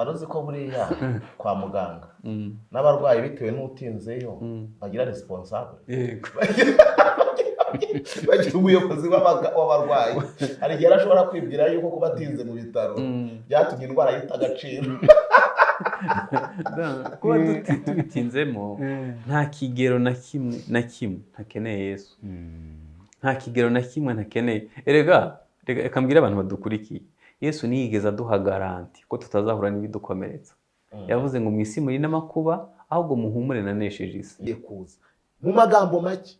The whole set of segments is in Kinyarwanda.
Waruzi ko buriya kwa muganga n'abarwayi bitewe n'utinzeyo bagira responsable. Yego. Bagira umuyobozi w'abarwayi. Hari igihe ashobora kwibwira yuko kuba atinze mu bitaro byatumye indwara yita agaciro. Kuba tubitinzemo nta kigero na kimwe ntakeneye Yesu. Nta kigero na kimwe ntakeneye. Erega mbwira abantu badukurikiye, Yesu niyigeze aduha garanti ko tutazahura n'ibidukomeretsa. Yavuze ngo mu isi muri n'amakuba ahubwo muhumure nanesheje isi. Mu magambo make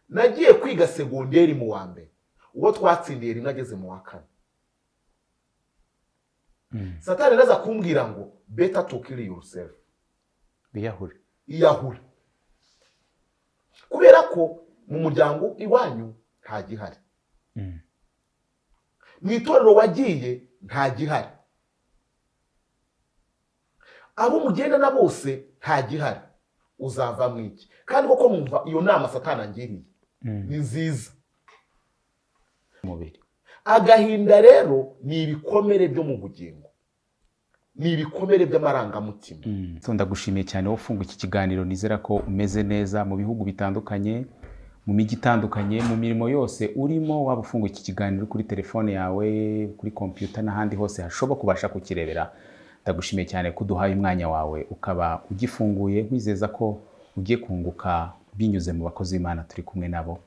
nagiye kwiga segonderi mu wa mbere, uwo twatsindiye rimwe ageze mu wa kane. Satani araza kumbwira ngo better to kill yourself. Iyahure. Kubera ko mu muryango iwanyu nta gihari. Mu itorero wagiye nta gihari. Abo mugenda na bose nta gihari. Uzava mwiki. Kandi koko mwumva iyo nama Satani angiriye ni nziza. Agahinda rero ni ibikomere byo mu bugingo. Ni ibikomere by'amarangamutima. Ndagushimiye cyane wo funga iki kiganiro, nizera ko umeze neza mu bihugu bitandukanye, mu migi itandukanye, mu mirimo yose urimo, waba ufunga iki kiganiro kuri telefone yawe, kuri computer n'ahandi hose hashoboka kubasha kukirebera. Ndagushimiye cyane kuduhaye umwanya wawe ukaba ugifunguye, nkwizeza ko ugiye kunguka binyuze mu bakozi b'Imana turi kumwe nabo.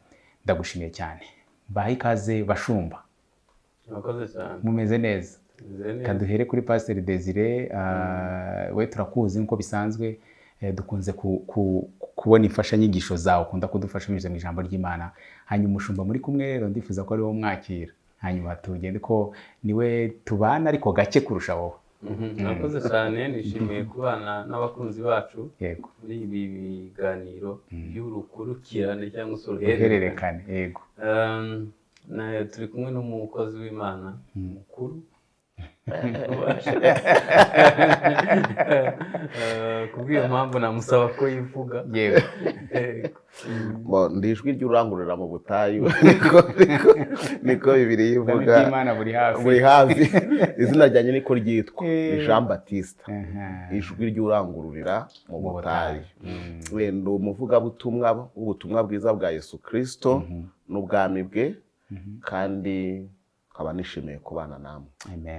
Ndagushimiye cyane. Baha ikaze bashumba. Murakoze cyane. Mumeze neza. Kaduhere kuri Pastor Desire, we turakuzi nko bisanzwe, dukunze kubona imfashanyigisho zawe ukunda kudufasha binyuze mu ijambo ry'Imana. Hanyuma umushumba muri kumwe rero ndifuza ko ari wo mwakira. Hanyuma tugende ko niwe tubana ariko gake kurusha wowe. Murakoze cyane, nishimiye kubana n'abakunzi bacu muri ibi biganiro by'urukurikirane cyangwa se uruhererekane. Yego. Turi kumwe n'umukozi w'Imana mukuru. Kubw'iyo mpamvu namusaba ko yivuga. Yego. Ndi ijwi ry'urangurura mu butayu. Niko Bibiliya ivuga. Imana buri hafi. Izina ryanjye niko ryitwa, Jean Baptiste. Ijwi ry'urangururira mu butayu. Ndi umuvugabutumwa ubutumwa bwiza bwa Yesu Kristo n'ubwami bwe, kandi kaba nishimiye kubana namwe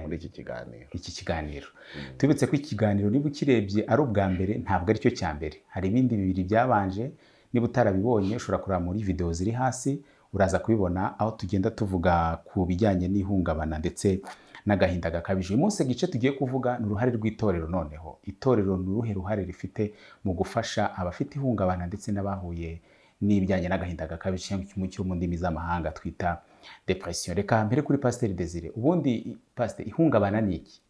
muri iki kiganiro. Tubitse ko iki kiganiro niba ukirebye ari ubwa mbere ntabwo ari cyo cya mbere. Hari ibindi bibiri byabanje, niba utarabibonye ushobora kureba muri video ziri hasi uraza kubibona, aho tugenda tuvuga ku bijyanye n'ihungabana ndetse n'agahinda gakabije. Uyu munsi igice tugiye kuvuga ni uruhare rw'itorero. Noneho itorero ni uruhe ruhare rifite mu gufasha abafite ihungabana ndetse n'abahuye n'ibijyanye n'agahinda gakabije cyo mu ndimi z'amahanga twita depression. Reka mbere kuri Pastor Desire, ubundi Pastor, ihungabana ni iki?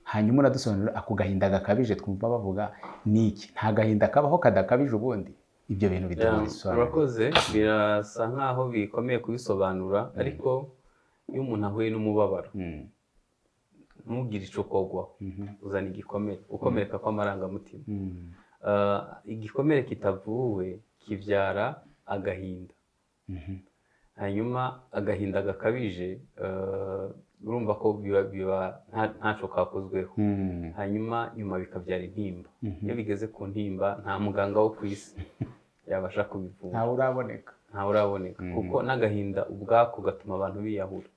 Hanyuma uradusobanurira ako gahinda gakabije twumva bavuga ni iki? Nta gahinda kabaho kadakabije ubundi? Ibyo bintu bidasobanura. Urakoze, birasa nkaho bikomeye kubisobanura, ariko iyo umuntu ahuye n'umubabaro ntugire icyo kogwaho, uzana igikomere, ukomereka kw'amarangamutima. Igikomere kitavuwe kibyara agahinda. Hanyuma agahinda gakabije urumva ko biba ntaco kakozweho. Hanyuma nyuma bikabyara intimba. Iyo bigeze ku ntimba nta muganga wo ku isi yabasha kubivura. Nta uraboneka kuko n'agahinda ubwako gatuma abantu biyahura,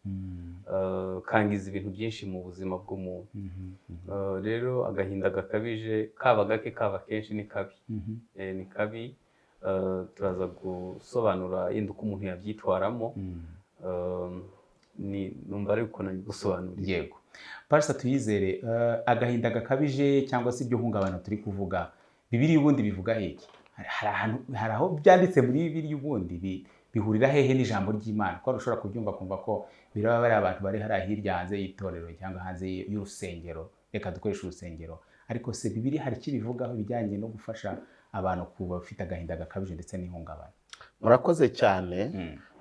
kangiza ibintu byinshi mu buzima bw'umuntu. Rero agahinda gakabije kaba gake kaba kenshi ni kabi. Ni kabi. Turaza gusobanura yenda uko umuntu yabyitwaramo. Numva ari uko gusobanurira. Yego. Pastor Tuyizere, agahinda gakabije cyangwa se ibyo hungabana turi kuvuga, Bibiliya ubundi bivuga heki? Hari aho byanditse muri Bibiliya ubundi bihurira hehe n'ijambo ry'Imana? Ko ushobora kubyumva kumva ko biraba bari abantu bari hari hirya hanze y'itorero cyangwa hanze y'urusengero, reka dukoresha urusengero, ariko se Bibiliya hari icyo bivugaho bijyanye no gufasha abantu kuba bafite agahinda gakabije ndetse n'ihungabana? Murakoze cyane.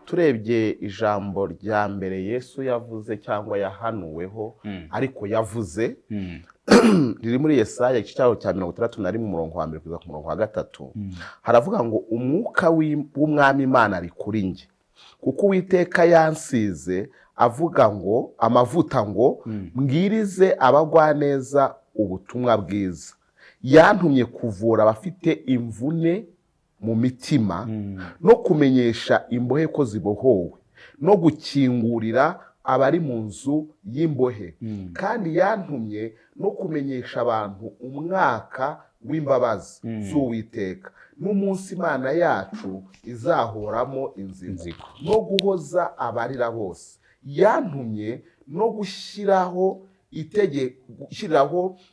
Turebye ijambo rya mbere Yesu yavuze cyangwa yahanuweho ariko yavuze riri muri Yesaya igice cya 61 mu murongo wa 1 kugeza ku murongo wa 3. Haravuga ngo umwuka w'umwami Imana ari kuri nge, kuko Uwiteka yansize avuga ngo amavuta ngo mbwirize abagwaneza ubutumwa bwiza, yantumye kuvura abafite imvune mu mitima no kumenyesha imbohe ko zibohowe no gukingurira abari mu nzu y'imbohe, kandi yantumye no kumenyesha abantu umwaka w'imbabazi z'Uwiteka n'umunsi Imana yacu izahoramo inzigo no guhoza abarira bose. Yantumye no gushyiraho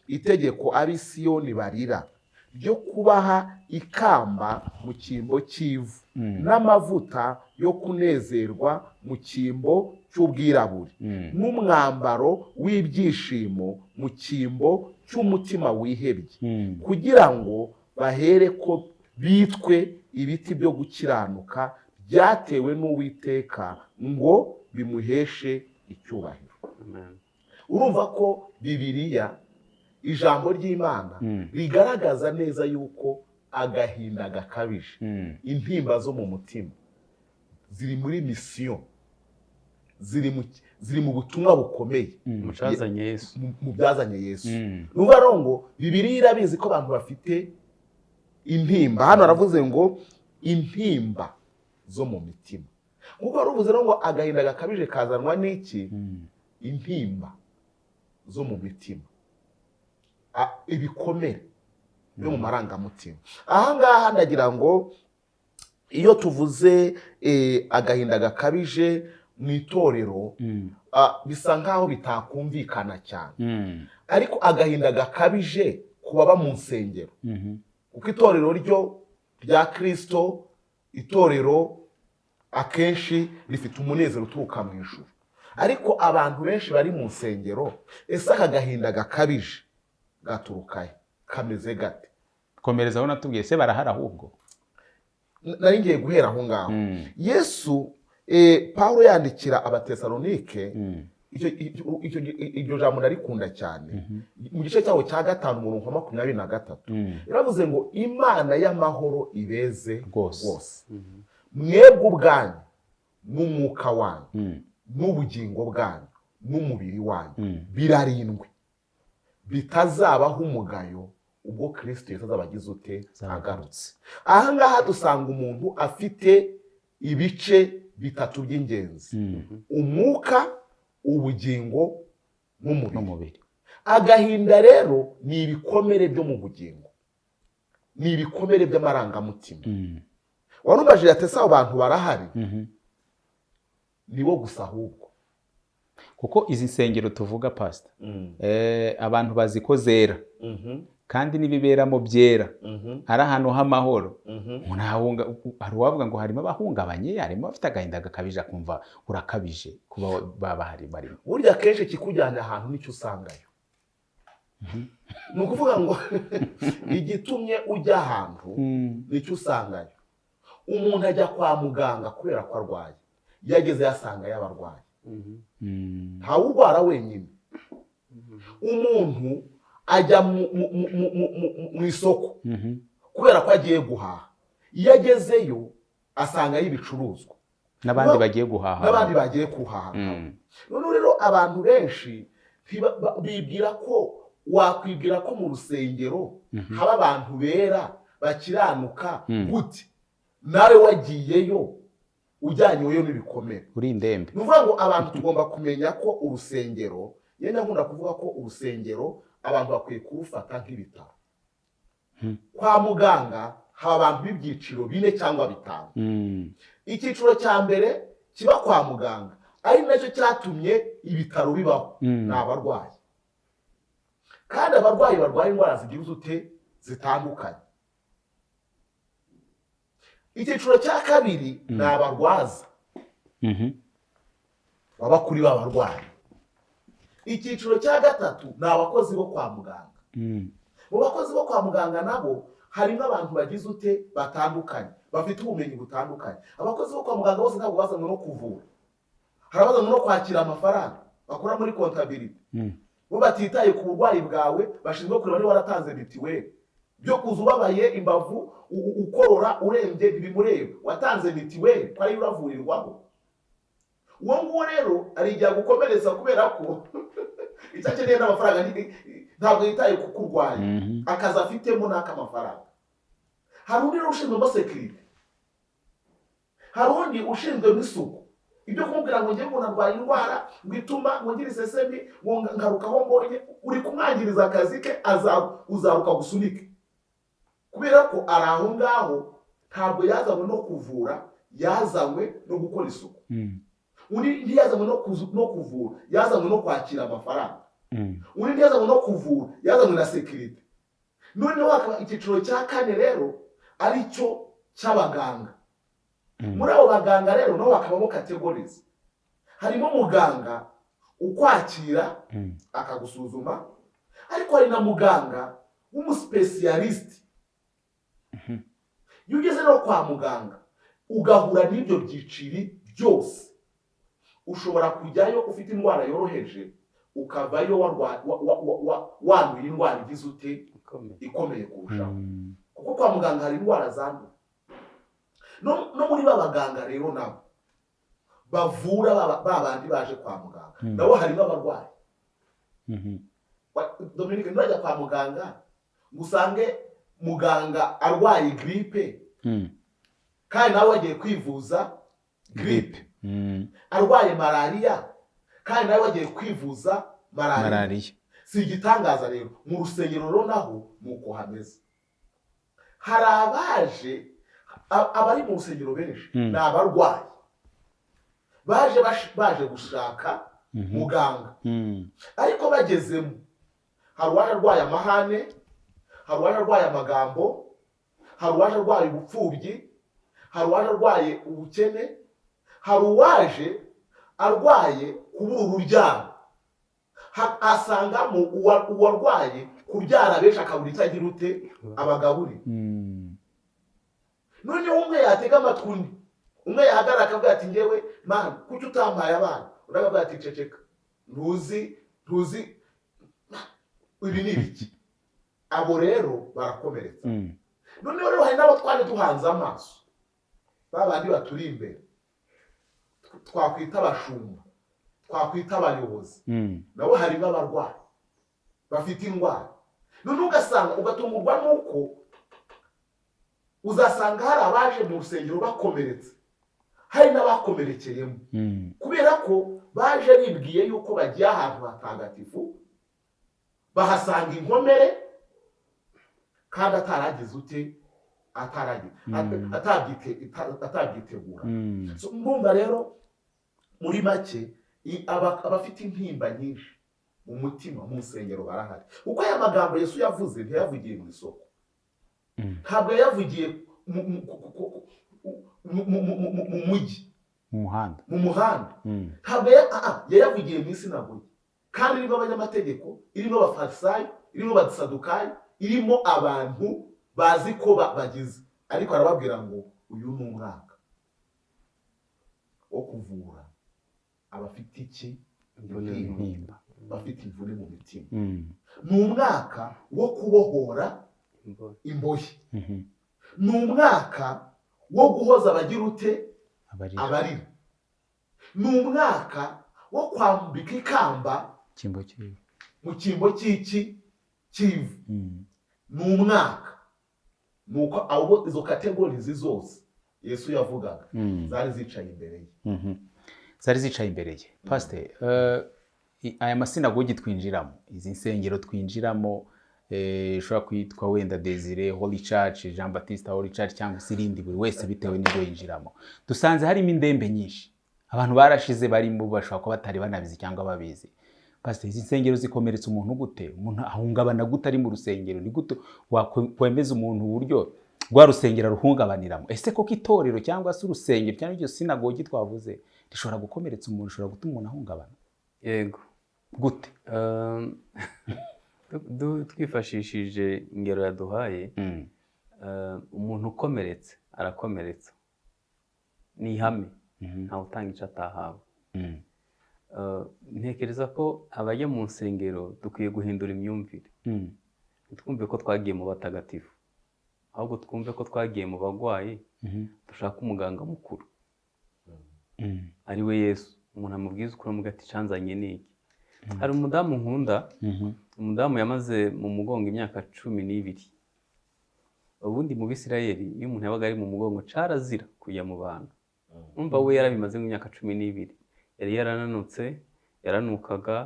itegeko ab'i Siyoni barira, ryo kubaha ikamba mu cyimbo cy'ivu n'amavuta yo kunezerwa mu cyimbo cy'ubwirabure n'umwambaro w'ibyishimo mu cyimbo cy'umutima wihebye, kugira ngo bahere ko bitwe ibiti byo gukiranuka byatewe n'Uwiteka ngo bimuheshe icyubahiro. Urumva ko Bibiliya, ijambo ry'Imana rigaragaza neza yuko agahinda gakabije, intimba zo mu mutima ziri muri misiyo, ziri mu butumwa bukomeye mu byazanye Yesu. Numva rero ngo Bibiliya irabizi ko abantu bafite intimba. Hano aravuze ngo intimba zo mu mitima. Nk'uko waruvuze rero ngo agahinda gakabije kazanwa n'iki? Intimba zo mu mitima, ibikomere byo mu marangamutima. Aha ngaha ndagira ngo iyo tuvuze agahinda gakabije mu itorero, bisa nk'aho bitakumvikana cyane, ariko agahinda gakabije ku baba mu nsengero, kuko itorero rya Kristo, itorero akenshi rifite umunezero uturuka mu ijuru. Ariko abantu benshi bari mu nsengero, ese aka gahinda gakabije gaturukahe? Kameze gate? Komereza aho natubwiye, se barahari ahubwo? Nari ngiye guhera aho ngaho. Yesu, Pawulo yandikira Abatesalonike, iryo jambo narikunda cyane, mu gice cyaho cya 5:23 yaravuze ngo Imana y'amahoro ibeze rwose, mwebwe ubwanyu n'umwuka wanyu n'ubugingo bwanyu n'umubiri wanyu birarindwe, bitazabaho umugayo ubwo Kristo Yesu azabagize ute? Agarutse. Aha ngaha dusanga umuntu afite ibice bitatu by'ingenzi: umwuka, ubugingo n'umubiri. Agahinda rero ni ibikomere byo mu bugingo, ni ibikomere by'amarangamutima. Warumbaje yatese abo bantu barahari? Nibo gusa ahubwo, kuko izi nsengero tuvuga pastor, abantu bazi ko zera, kandi n'ibiberamo byera, ari ahantu h'amahoro. Hari uwavuga ngo harimo abahungabanye, harimo abafite agahinda gakabije, akumva urakabije kuba bahari barimo. Burya kenshi kikujyana ahantu nicyo usangayo. Ni ukuvuga ngo igitumye ujya ahantu nicyo usangayo. Umuntu ajya kwa muganga kubera ko arwaye, yageze yasanga y'abarwayi, ntawe urwara wenyine. Umuntu ajya mu isoko kubera ko agiye guhaha, iyo agezeyo asanga y'ibicuruzwa n'abandi bagiye guhaha. None rero abantu benshi bibwira ko, wakwibwira ko mu rusengero haba abantu bera bakiranuka gute? Nawe wagiyeyo ujyanyeyo n'ibikomere, uri indembe. Ni ukuvuga ngo abantu tugomba kumenya ko urusengero, yenda nkunda kuvuga ko urusengero abantu bakwiye kurufata nk'ibitaro. Kwa muganga haba abantu b'ibyiciro 4 cyangwa 5. Icyiciro cya mbere kiba kwa muganga, ari nacyo cyatumye ibitaro bibaho, ni abarwayi. Kandi abarwayi barwaye indwara zigiye zitandukanye. Icyiciro cya kabiri ni abarwaza, baba kuri b'abarwayi. Icyiciro cya gatatu ni abakozi bo kwa muganga. Mu bakozi bo kwa muganga nabo harimo abantu bagize batandukanye, bafite ubumenyi butandukanye. Abakozi bo kwa muganga bose ntabwo bazanwe no kuvura, hari abazanwe no kwakira amafaranga, bakora muri kontabilite. Bo batitaye ku burwayi bwawe, bashinzwe kureba niba waratanze mitiweli. Byo kuza ubabaye imbavu, ukorora urembye ntibimureba, watanze mitiweli ko ari uravurirwaho. uwo nguwo rero ari igihe gukomeretsa kubera ko icyo akeneye n'amafaranga ntabwo yitaye ku kurwanya akazi afitemo n'ak'amafaranga. Hari undi rero ushinzwe amasekirite, hari undi ushinzwe n'isuku, ibyo kumubwira ngo njye umuntu arwaye indwara ngo ituma ngo ngire isesemi ngo ngarukaho mbonye, uri kumwangiriza akazi ke, uzaruka gusunike kubera ko ari aho ngaho. Ntabwo yazanywe no kuvura, yazanywe no gukora isuku. Undi ntiyazanywe no kuvura, yazanywe no kwakira amafaranga. Undi ntiyazanywe no kuvura, yazanywe na sekirite. Noneho hakaba icyiciro cya kane rero ari cyo cy'abaganga. Muri abo baganga rero naho hakabamo categories. Harimo muganga ukwakira akagusuzuma, ariko hari na muganga w'umuspecialist. Iyo ugeze no kwa muganga ugahura n'ibyo byiciri byose, ushobora kujyayo ufite indwara yoroheje ukavayo wanduye indwara igize ute ikomeye kurushaho, kuko kwa muganga hari indwara zandura. No muri babaganga rero nabo bavura babandi baje kwa muganga nabo harimo abarwayi. Dominique, nurajya kwa muganga ngusange muganga arwaye gripe kandi nawe wagiye kwivuza gripe, arwaye malaria kandi nawe wagiye kwivuza malaria. Si igitangaza rero mu rusengero rero naho nuko hameze. Hari abaje abari mu rusengero benshi ni abarwayi baje gushaka muganga, ariko bagezemo hari uwaje arwaye amahane, hari uwaje arwaye amagambo, hari uwaje arwaye ubupfubyi, hari uwaje arwaye ubukene, hari uwaje arwaye kubura urubyaro. Asangamo uwarwaye kubyara benshi akabura icyo agira ute abagaburi. Noneho umwe yatega amatwi undi, umwe yahagarara akavuga ati njyewe mana kuki utampaye abana, undi akavuga ati ceceka ntuzi ibi ni ibiki. Abo rero barakomeretsa. Noneho rero hari n'abo twari duhanze amaso, babandi baturi imbere, twakwita abashumba, twakwita abayobozi, nabo harimo abarwayi bafite indwara. Noneho ugatungurwa nuko uzasanga hari abaje mu rusengero bakomeretse, hari n'abakomerekeyemo kubera ko baje bibwiye yuko bagiye ahantu hatagatifu, bahasanga inkomere kandi ataragize ute atabyitegura. Mbumva rero muri make abafite intimba nyinshi mu mutima mu rusengero barahari, kuko aya magambo Yesu yavuze ntiyavugiye mu isoko, ntabwo yavugiye mu mujyi, mu muhanda, ntabwo yayavugiye mu isinagogi, kandi irimo abanyamategeko, irimo abafarisayo, irimo abasadukayo, irimo abantu bazi ko bagize. Ariko arababwira ngo uyu ni umwaka wo kuvura abafite iki intimba, bafite imvune mu mitima. Ni umwaka wo kubohora imbohe, ni umwaka wo guhoza abagira ute abarira, ni umwaka wo kwambika ikamba mu cyimbo cy'iki cy'ivu. Ni umwaka nuko abo izo categories zose Yesu yavugaga zari zicaye imbere ye. Pastor, aya masinagogi twinjiramo, izi nsengero twinjiramo, ushobora kwitwa wenda Desire Holy Church, Jean Baptiste Holy Church, cyangwa se irindi, buri wese bitewe n'ibyo yinjiramo, dusanze harimo indembe nyinshi, abantu barashize barimo, bashobora kuba batari banabizi cyangwa babizi. Pastor, izi nsengero zikomeretsa umuntu gute? Umuntu ahungabana gute ari mu rusengero? Ni gute wakwemeza umuntu uburyo rwa rusengero ruhungabaniramo? Ese koko itorero cyangwa se urusengero cyangwa iryo sinagogi twavuze rishobora gukomeretsa umuntu, rishobora gutuma umuntu ahungabana? Yego. Gute? Twifashishije ingero yaduhaye, umuntu ukomeretse arakomeretsa, ni ihame, ntawe utanga icyo atahawe. Ntekereza ko abajya mu nsengero dukwiye guhindura imyumvire, twumve ko twagiye mu batagatifu, ahubwo twumve ko twagiye mu bagwayi, dushaka umuganga mukuru ari we Yesu. umuntu amubwiza ukuri amuga ati canzanye niki. Hari umudamu nkunda, umudamu yamaze mu mugongo imyaka 12. Ubundi mu Bisirayeli iyo umuntu yabaga ari mu mugongo carazira kujya mu bantu. Umva we yarabimaze mu myaka 12. Yari yarananutse, yaranukaga,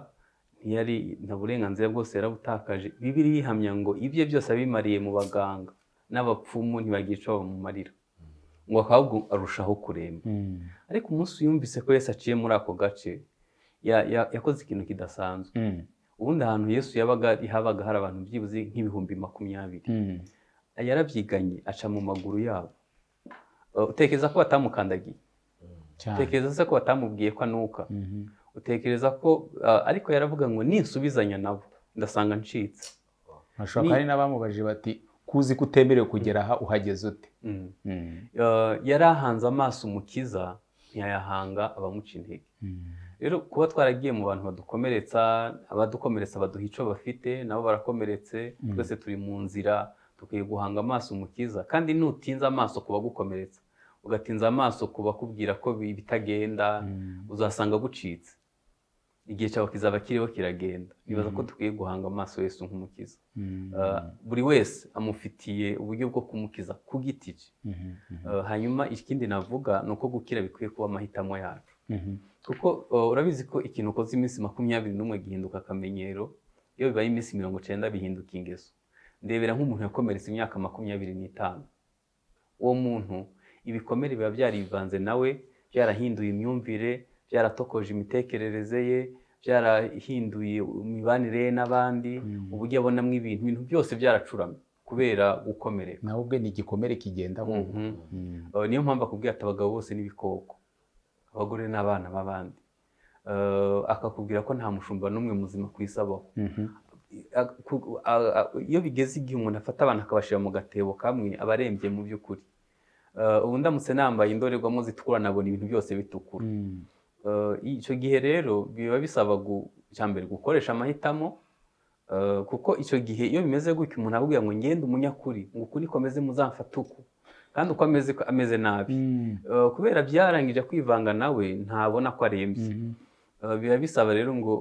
ntiyari nta burenganzira bwose yarabutakaje. Bibiliya ihamya ngo ibye byose abimariye mu baganga n'abapfumu ntibagira ico bamumarira, ngo ahubwo arushaho kuremba. Ariko umunsi yumvise ko Yesu aciye muri ako gace, yakoze ikintu kidasanzwe. Ubundi ahantu Yesu yabaga habaga hari abantu byibuze nk'ibihumbi 20. Yarabyiganye aca mu maguru yabo. Utekereza ko batamukandagiye? Utekereza ko batamubwiye ko anuka? Utekereza ko ariko yaravuga ngo ninsubizanya nabo ndasanga ncitse. Ashobora hari n'abamubajije bati kuzi kutemerewe kugera aha uhageze ute? Yarahanze amaso umukiza ntiyayahanga abamuca intege. Rero kuba twaragiye mu bantu badukomeretsa, abadukomeretsa baduha ico bafite, nabo barakomeretse, twese turi mu nzira, tukwiye guhanga amaso umukiza. Kandi nutinza amaso kuba gukomeretsa, ugatinza amaso kuba kubwira ko bitagenda, uzasanga gucitse. Igihe cyawe kizaba kiriho kiragenda. Nibaza ko dukwiye guhanga amaso Yesu nk'umukiza. Buri wese amufitiye uburyo bwo kumukiza ku giti cye. Hanyuma ikindi navuga nuko gukira bikwiye kuba amahitamo yacu. Kuko urabizi ko ikintu ukoze iminsi 21 gihinduka akamenyero, iyo bibaye iminsi 90 bihinduka ingeso. Ndebera nk'umuntu yakomeretse imyaka 25. Uwo muntu ibikomere biba byarivanze nawe, byarahinduye imyumvire, byaratokoje imitekerereze ye, byarahinduye imibanire ye n'abandi, uburyo abonamwe ibintu byose byaracuramye kubera gukomereka. Nawe ubwe ni igikomere kigendaho. Niyo mpamvu akubwira ati abagabo bose n'ibikoko, abagore n'abana b'abandi. Akakubwira ko nta mushumba n'umwe muzima kwisabaho. Iyo bigeze igihe umuntu afata abantu akabashira mu gatebo kamwe, abarembye mu by'ukuri. Ubu ndamutse nambaye indorerwamo zitukura nabona ibintu byose bitukura. Icyo gihe rero biba bisaba cyambere gukoresha amahitamo, kuko icyo gihe iyo bimeze gutyo umuntu akubwira ngo ngende umunyakuri, ngo ukuri komeze muzamfata uko, kandi uko ameze nabi, kubera byarangije kwivanga nawe ntabona ko arembye. Biba bisaba rero ngo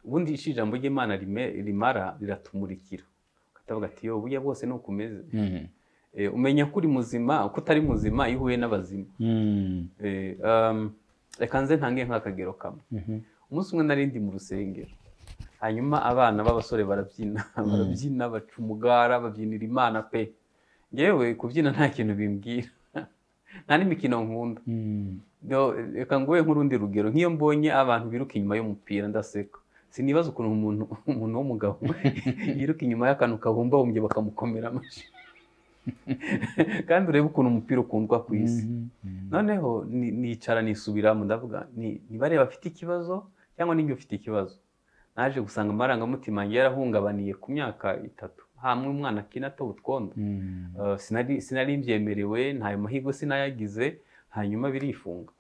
ubundi ijambo ry'Imana rimara riratumurikira, ukatavuga ati yo burya bwose nuko umeze. Umenya ko uri muzima, ko utari muzima iyo uhuye n'abazima. Reka nze ntange nk'akagero kamwe. Umunsi umwe narindi mu rusengero, hanyuma abana b'abasore barabyina baca umugara, babyinira Imana pe. Ngewe kubyina nta kintu bimbwira, nta n'imikino nkunda. Reka nguhe nk'urundi rugero, nk'iyo mbonye abantu biruka inyuma y'umupira ndaseka. Sinibaza ukuntu umuntu w'umugabo yiruka inyuma y'akantu kabumbabumbye bakamukomera amashyi. Kandi urebe ukuntu umupira ukundwa ku isi. Noneho nicara nisubiramo ndavuga nibareba afite ikibazo cyangwa ninjye ufite ikibazo. Naje gusanga amarangamutima yanjye yarahungabaniye ku myaka 3. Hamwe umwana akina to utwondo. Sinari mbyemerewe, ntayo mahirwe sinayagize, hanyuma birifunga.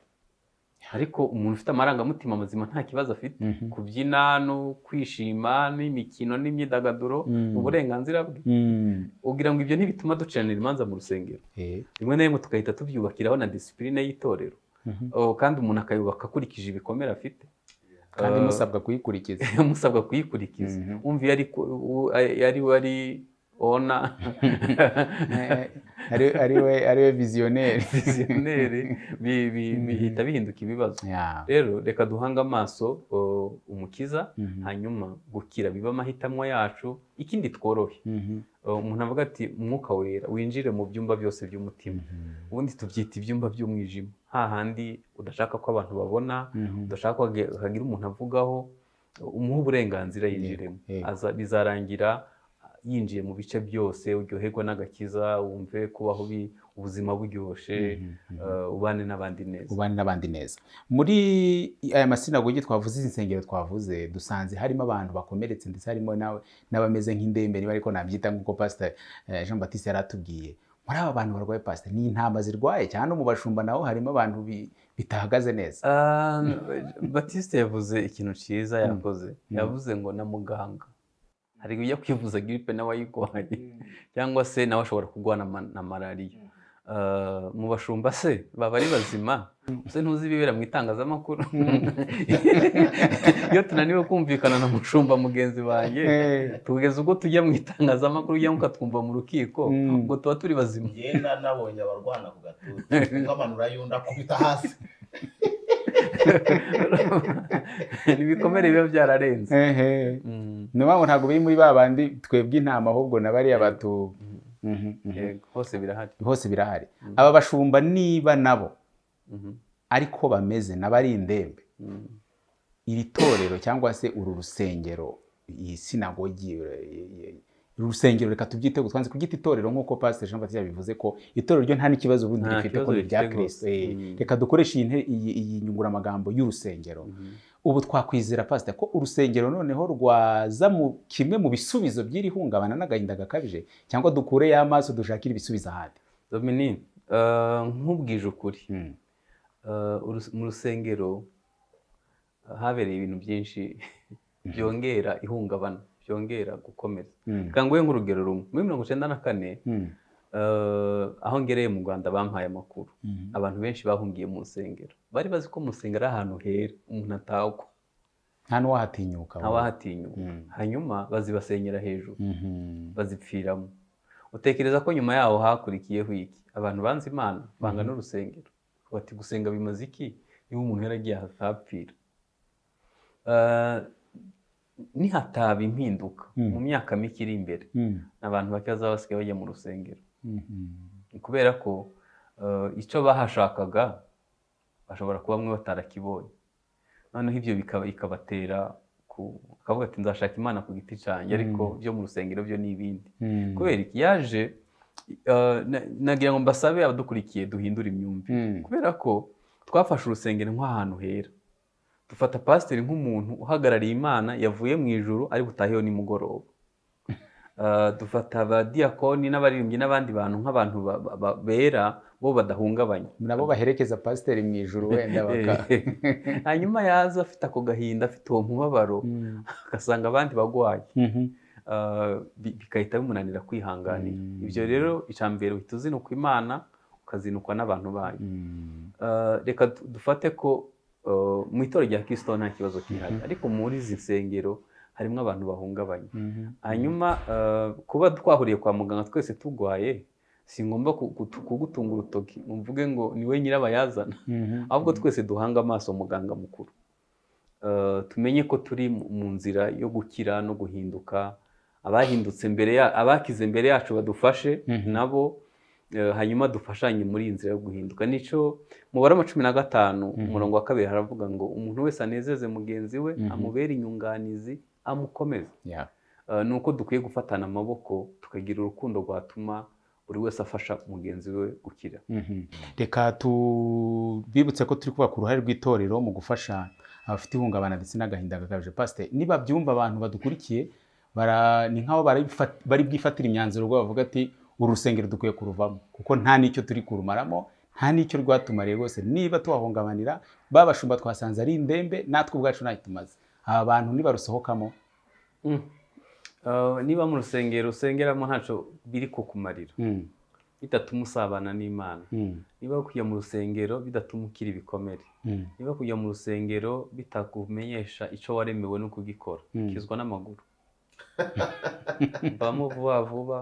Ariko umuntu ufite amarangamutima mazima nta kibazo afite, kubyina no kwishima n'imikino n'imyidagaduro uburenganzira bwe. Ugira ngo ibyo ntibituma duciranira imanza mu rusengero. Rimwe na rimwe tukahita tubyubakiraho na discipline y'itorero, kandi umuntu akayubaka akurikije ibikomere afite, kandi musabwa kuyikurikiza. Musabwa kuyikurikiza. Umva yari wari ona ariwe visionnaire bihita bihinduka ibibazo. Rero reka duhanga amaso umukiza, hanyuma gukira biba amahitamo yacu. Ikindi tworohe, umuntu avuga ati umwuka wera winjire mu byumba byose by'umutima. Ubundi tubyita ibyumba by'umwijima, hahandi udashaka ko abantu babona, udashaka ko hagira umuntu avugaho, umuha uburenganzira yinjiremo. Bizarangira yinjiye mu bice byose, uryoherwa n'agakiza, wumve kubaho ubuzima buryoshye, ubane n'abandi neza. Muri aya masinagogi twavuze, izi nsengero twavuze, dusanze harimo abantu bakomeretse, ndetse harimo n'abameze nk'indembe, niba ariko nabyita nk'uko Pastor Jean Baptiste yaratubwiye. Muri aba bantu barwaye Pastor, ni intama zirwaye cyane no mu bashumba naho harimo abantu bitahagaze neza? Baptiste yavuze ikintu cyiza yakoze, yavuze ngo na muganga hari ujya kwivuza gripe nawe ayirwaye, cyangwa se nawe ashobora kurwara na malaria. mu bashumba se baba ari bazima se ntuzi ibibera mu itangazamakuru iyo tunaniwe kumvikana na mushumba mugenzi wanjye tugeze ubwo tujya mu itangazamakuru ujya ukatwumva mu rukiko ubwo tuba turi bazima ngenda nabonye abarwana ku gatuti nkamanura yunda kubita hasi ibikomere biba byararenze niyo mpamvu ntabwo biri muri ba bandi twebwe intama ahubwo na bariya batu hose birahari aba bashumba niba nabo ariko bameze n'abari indembe iri torero cyangwa se uru rusengero iyi sinagogi urusengero reka tubyite twanze kubyita itorero nk'uko Pastor Jean Baptiste yabivuze ko itorero ryo nta n'ikibazo ubundi rifite ko rya Kristo reka dukoreshe iyi nyunguramagambo y'urusengero ubu twakwizera Pastor ko urusengero noneho rwaza mu kimwe mu bisubizo by'irihungabana n'agahinda gakabije cyangwa dukure y'amaso dushakira ibisubizo ahandi. Dominique nkubwije ukuri mu rusengero habereye ibintu byinshi byongera ihungabana byongera gukomeza kanguye nk'urugero rumwe muri 1994 aho ngereye mu Rwanda bampaye amakuru abantu benshi bahungiye mu rusengero bari bazi ko mu rusengero ari ahantu hera umuntu atagwa nta n'uwahatinyuka hanyuma bazibasenyera hejuru bazipfiramo utekereza ko nyuma yaho hakurikiyeho iki abantu banze Imana banga n'urusengero bati gusenga bimaze iki niba umuntu yaragiye ahapfira nihataba impinduka mu myaka mike iri imbere abantu bake bazaba basigaye bajya mu rusengero kubera ko icyo bahashakaga bashobora kuba bamwe batarakibonye noneho ibyo bikabatera akavuga ati nzashaka Imana ku giti cyanjye ariko byo mu rusengero byo ni ibindi kubera iki yaje nagira ngo mbasabe abadukurikiye duhindura imyumvire kubera ko twafashe urusengero nk'ahantu hera dufata pasiteri nk'umuntu uhagarariye Imana yavuye mu ijuru ari butaheho nimugoroba dufata abadiyakoni n'abaririmbyi n'abandi bantu nk'abantu bera bo badahungabanya nabo baherekeza pasiteri mu ijuru wenda hanyuma yaza afite ako gahinda afite uwo mubabaro agasanga abandi bagwaye bikahita bimunanira kwihanganira ibyo rero icambere uhita uzinukwa Imana ukazinukwa n'abantu bayo reka dufate ko mu itorero rya Kristo nta kibazo kihari ariko muri izi nsengero harimo abantu bahungabanye hanyuma kuba twahuriye kwa muganga twese turwaye si ngomba kugutunga urutoki mvuge ngo ni we nyirabayazana ahubwo twese duhanga amaso muganga mukuru tumenye ko turi mu nzira yo gukira no guhinduka abahindutse abakize mbere yacu badufashe nabo hanyuma dufashanye muri iyi nzira yo guhinduka nico mu Baroma 15 umurongo wa 2 haravuga ngo umuntu wese anezeze mugenzi we amubere inyunganizi amukomeze nuko dukwiye gufatana amaboko tukagira urukundo rwatuma buri wese afasha mugenzi we gukira reka tubibutse ko turi kuba ku ruhare rw'itorero mu gufasha abafite ihungabana ndetse n'agahinda gakabije. Pastor niba byumva abantu badukurikiye ni nk'aho bari bwifatira imyanzuro rwo bavuga ati urusengero dukwiye kuruvamo kuko nta n'icyo turi kurumaramo nta n'icyo rwatumariye rwose niba tuhahungabanira babashumba twasanze ari indembe natwe ubwacu ntacyo tumaze aba bantu nibarusohokamo niba mu rusengero usengeramo ntacyo biri kukumarira bidatuma usabana n'Imana niba kujya mu rusengero bidatuma ukira ibikomere niba kujya mu rusengero bitakumenyesha icyo waremewe no kugikora kizwa n'amaguru bamo vuba vuba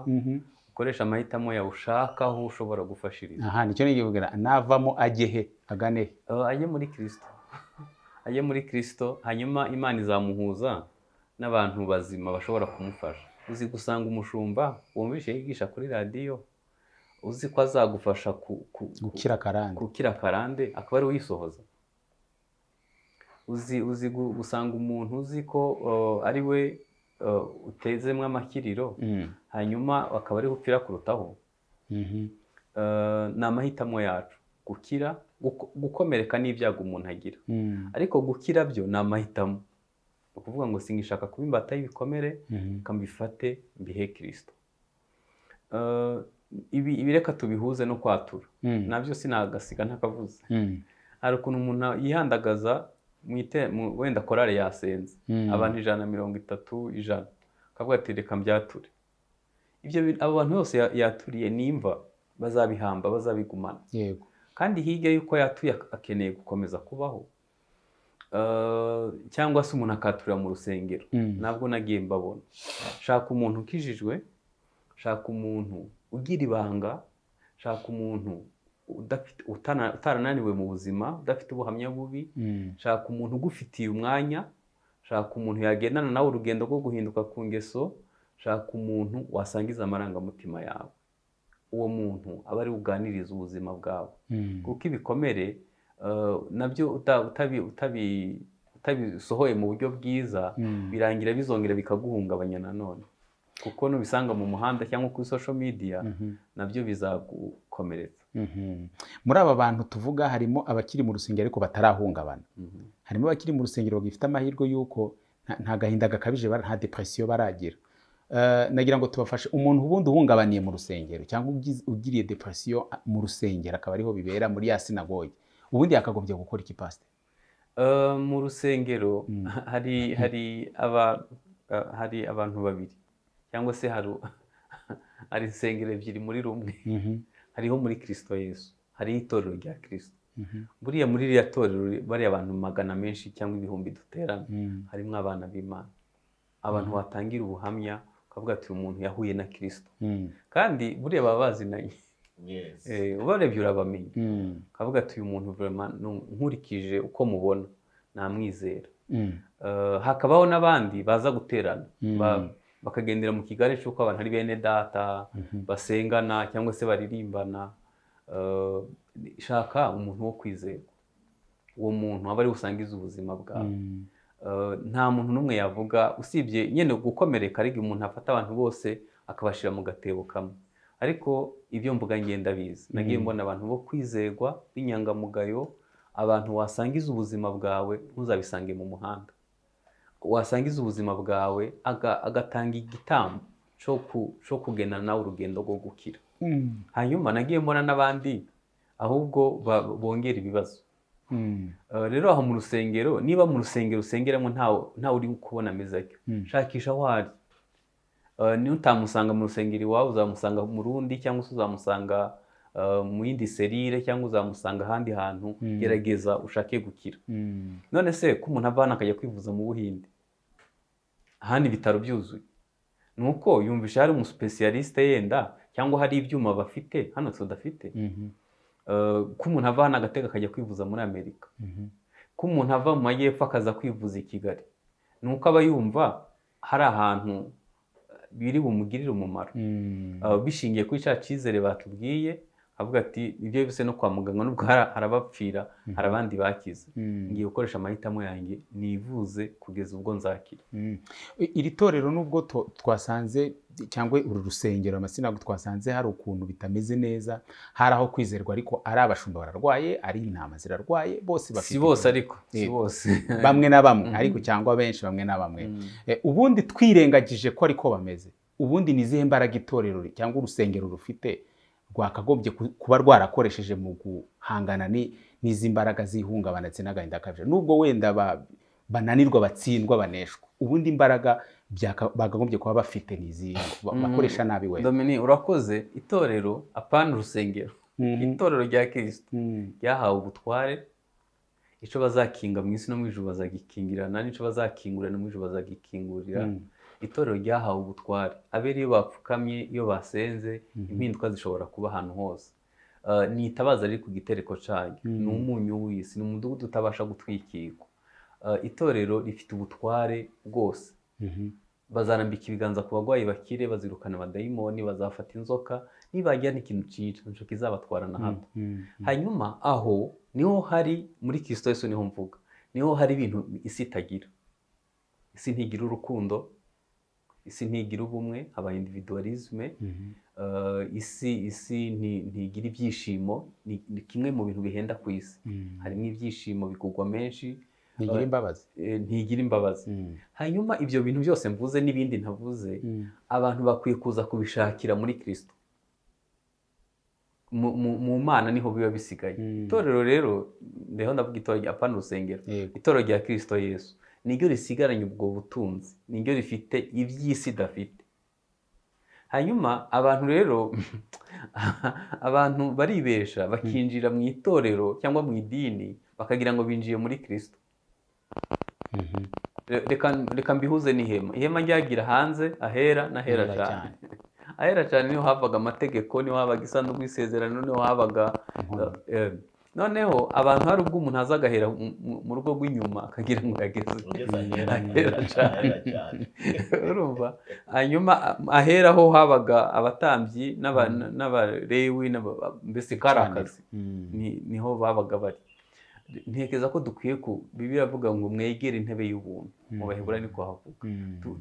ukoresha amahitamo yawe ushaka aho ushobora gufashiriza nicyo nigivugira navamo agehe agane ajye muri Kristo ajye muri Kristo hanyuma Imana izamuhuza n'abantu bazima bashobora kumufasha uzi gusanga umushumba wumvishe yigisha kuri radio uzi ko azagufasha gukira karande akaba ari uyisohoza uzi gusanga umuntu uzi ko ari we utezemwe amakiriro hanyuma akaba ari gupfira kurutaho ni amahitamo yacu gukira gukomereka n'ibyago umuntu agira ariko gukira byo ni amahitamo ukuvuga ngo singishaka kuba imbata y'ibikomere kambifate mbihe Kristo ibi reka tubihuze no kwatura nabyo sinagasiga ntakavuze hari ukuntu umuntu yihandagaza wenda korale yasenze abantu 130 akavuga ati reka mbyature abo bantu bose yaturiye nimva bazabihamba bazabigumana. Yego. Kandi hirya y'uko yatuye akeneye gukomeza kubaho, cyangwa se umuntu akaturira mu rusengero, nabwo nagiye mbabona. Shaka umuntu ukijijwe, shaka umuntu ugira ibanga, shaka umuntu utarananiwe mu buzima, udafite ubuhamya bubi, shaka umuntu ugufitiye umwanya, shaka umuntu yagendana nawe urugendo rwo guhinduka ku ngeso, shaka umuntu wasangiza amarangamutima yawe. Uwo muntu aba ari uganiriza ubuzima bwawe, kuko ibikomere nabyo utabisohoye mu buryo bwiza birangira bizongera bikaguhungabanya nanone, kuko nubisanga mu muhanda cyangwa kuri social media nabyo bizagukomeretsa. Muri aba bantu tuvuga harimo abakiri mu rusengero ariko batarahungabana, harimo abakiri mu rusengero bagifite amahirwe y'uko nta gahinda gakabije, nta depression baragira. Nagira ngo tubafashe umuntu ubundi uhungabaniye mu rusengero cyangwa ugiriye depression mu rusengero akaba ariho bibera muri ya sinagoge, ubundi yakagombye gukora iki pastor? Mu rusengero hari abantu babiri, cyangwa se hari insengero ebyiri muri rumwe. Hariho muri Kristo Yesu, hari itorero rya Kristo. Buriya muri iriya torero bari abantu magana menshi cyangwa ibihumbi duterana, harimo abana b'Imana, abantu batangira ubuhamya ukavuga ati umuntu yahuye na Kristo, kandi buriya baba bazinanye. Ubarebye urabamenya, ukavuga ati uyu muntu vraiment nkurikije uko mubona namwizera. Hakabaho n'abandi baza guterana, bakagendera mu kigare cy'uko abantu ari bene data, basengana cyangwa se baririmbana. Shaka umuntu wo kwizerwa, uwo muntu aba ari usangiza ubuzima bwawe. Nta muntu n'umwe yavuga, usibye nyine gukomereka, ariko umuntu afata abantu bose akabashira mu gatebo kamwe. Ariko ibyo mvuga ngenda bizi, nagiye mbona abantu bo kwizerwa, b'inyangamugayo, abantu wasangiza ubuzima bwawe ntuzabisange mu muhanda, wasangiza ubuzima bwawe agatanga igitambo cyo kugendana nawe urugendo rwo gukira. Hanyuma nagiye mbona n'abandi ahubwo bongera ibibazo. Rero aho mu rusengero, niba mu rusengero usengeramo ntawe uri kubona ameze atyo, shakisha aho ari. Niyo utamusanga mu rusengero iwawe, uzamusanga mu rundi, cyangwa se uzamusanga mu yindi serire, cyangwa uzamusanga ahandi hantu. Gerageza ushake gukira. None se ko umuntu avana akajya kwivuza mu Buhinde, ahandi ibitaro byuzuye, nuko yumvisha hari umuspecialiste yenda, cyangwa hari ibyuma bafite hano tudafite. Ko umuntu ava hano agatega akajya kwivuza muri Amerika, ko umuntu ava mu majyepfo akaza kwivuza i Kigali, nuko aba yumva hari ahantu biri bumugirire umumaro. Bishingiye kuri cya cyizere batubwiye, avuga ati ibyo byose no kwa muganga nubwo harabapfira, hari abandi bakize, ngiye gukoresha amahitamo yanjye nivuze kugeza ubwo nzakira. Iri torero nubwo twasanze, cyangwa uru rusengero amasinago twasanze hari ukuntu bitameze neza, hari aho kwizerwa, ariko ari abashumba bararwaye, ari intama zirarwaye, bose bafite. Si bose ariko, si bose. Bamwe na bamwe, ariko cyangwa benshi bamwe na bamwe. Ubundi twirengagije ko ariko bameze, ubundi ni izihe mbaraga itorero cyangwa urusengero rufite rwakagombye kuba rwarakoresheje mu guhangana n'izi mbaraga z'ihungabana ndetse n'agahinda gakabije, nubwo wenda bananirwa, batsindwa, baneshwa, ubundi imbaraga bakagombye kuba bafite n'izihe bakoresha nabi wenda? Dominique, urakoze. Itorero apana urusengero, itorero rya Kristo ryahawe ubutware. Icyo bazakinga mu isi no mu ijuru bazagikingirana, n'icyo bazakingurira no mu ijuru bazagikingurira. Itorero ryahawe ubutware. Abera iyo bapfukamye, iyo basenze, impinduka zishobora kuba ahantu hose. Ni itabaza riri ku gitereko cyayo, ni umunyu w'isi, ni umudugudu utabasha gutwikirwa. Itorero rifite ubutware bwose. Bazarambika ibiganza ku barwayi bakire, bazirukana abadayimoni, bazafata inzoka, nibagira n'ikintu cyica nco kizabatwara na hato. Hanyuma aho niho hari, muri Kristo Yesu niho mvuga, niho hari ibintu isi itagira. Isi ntigira urukundo, isi ntigira ubumwe, haba individualisme. Isi ntigira ibyishimo, ni kimwe mu bintu bihenda ku isi. Harimo ibyishimo bikugwa menshi, ntigira imbabazi. Ntigira imbabazi. Hanyuma ibyo bintu byose mvuze n'ibindi ntavuze, abantu bakwiye kuza kubishakira muri Kristo. Mu Mana niho biba bisigaye. Itorero rero, ndeho ndavuga itorero apana urusengero, itorero rya Kristo Yesu niryo risigaranye ubwo butunzi, niryo rifite iby'isi idafite. Hanyuma abantu rero, abantu baribesha bakinjira mu itorero cyangwa mu idini bakagira ngo binjiye muri Kristo. Reka mbihuze n'ihema. Ihema ryagira hanze ahera n'ahera cyane. Ahera cyane niho havaga amategeko, niho habaga isanduku y'isezerano, niho habaga noneho abantu hari ubwo umuntu aza agahera mu rugo rw'inyuma akagira ngo yageze ahera cyane. Urumva? Hanyuma ahera ho habaga abatambyi n'abarewi mbese karakazi niho babaga bari. Ntekereza ko dukwiye Bibiliya avuga ngo mwegere intebe y'ubuntu, mu Baheburayo niko havuga.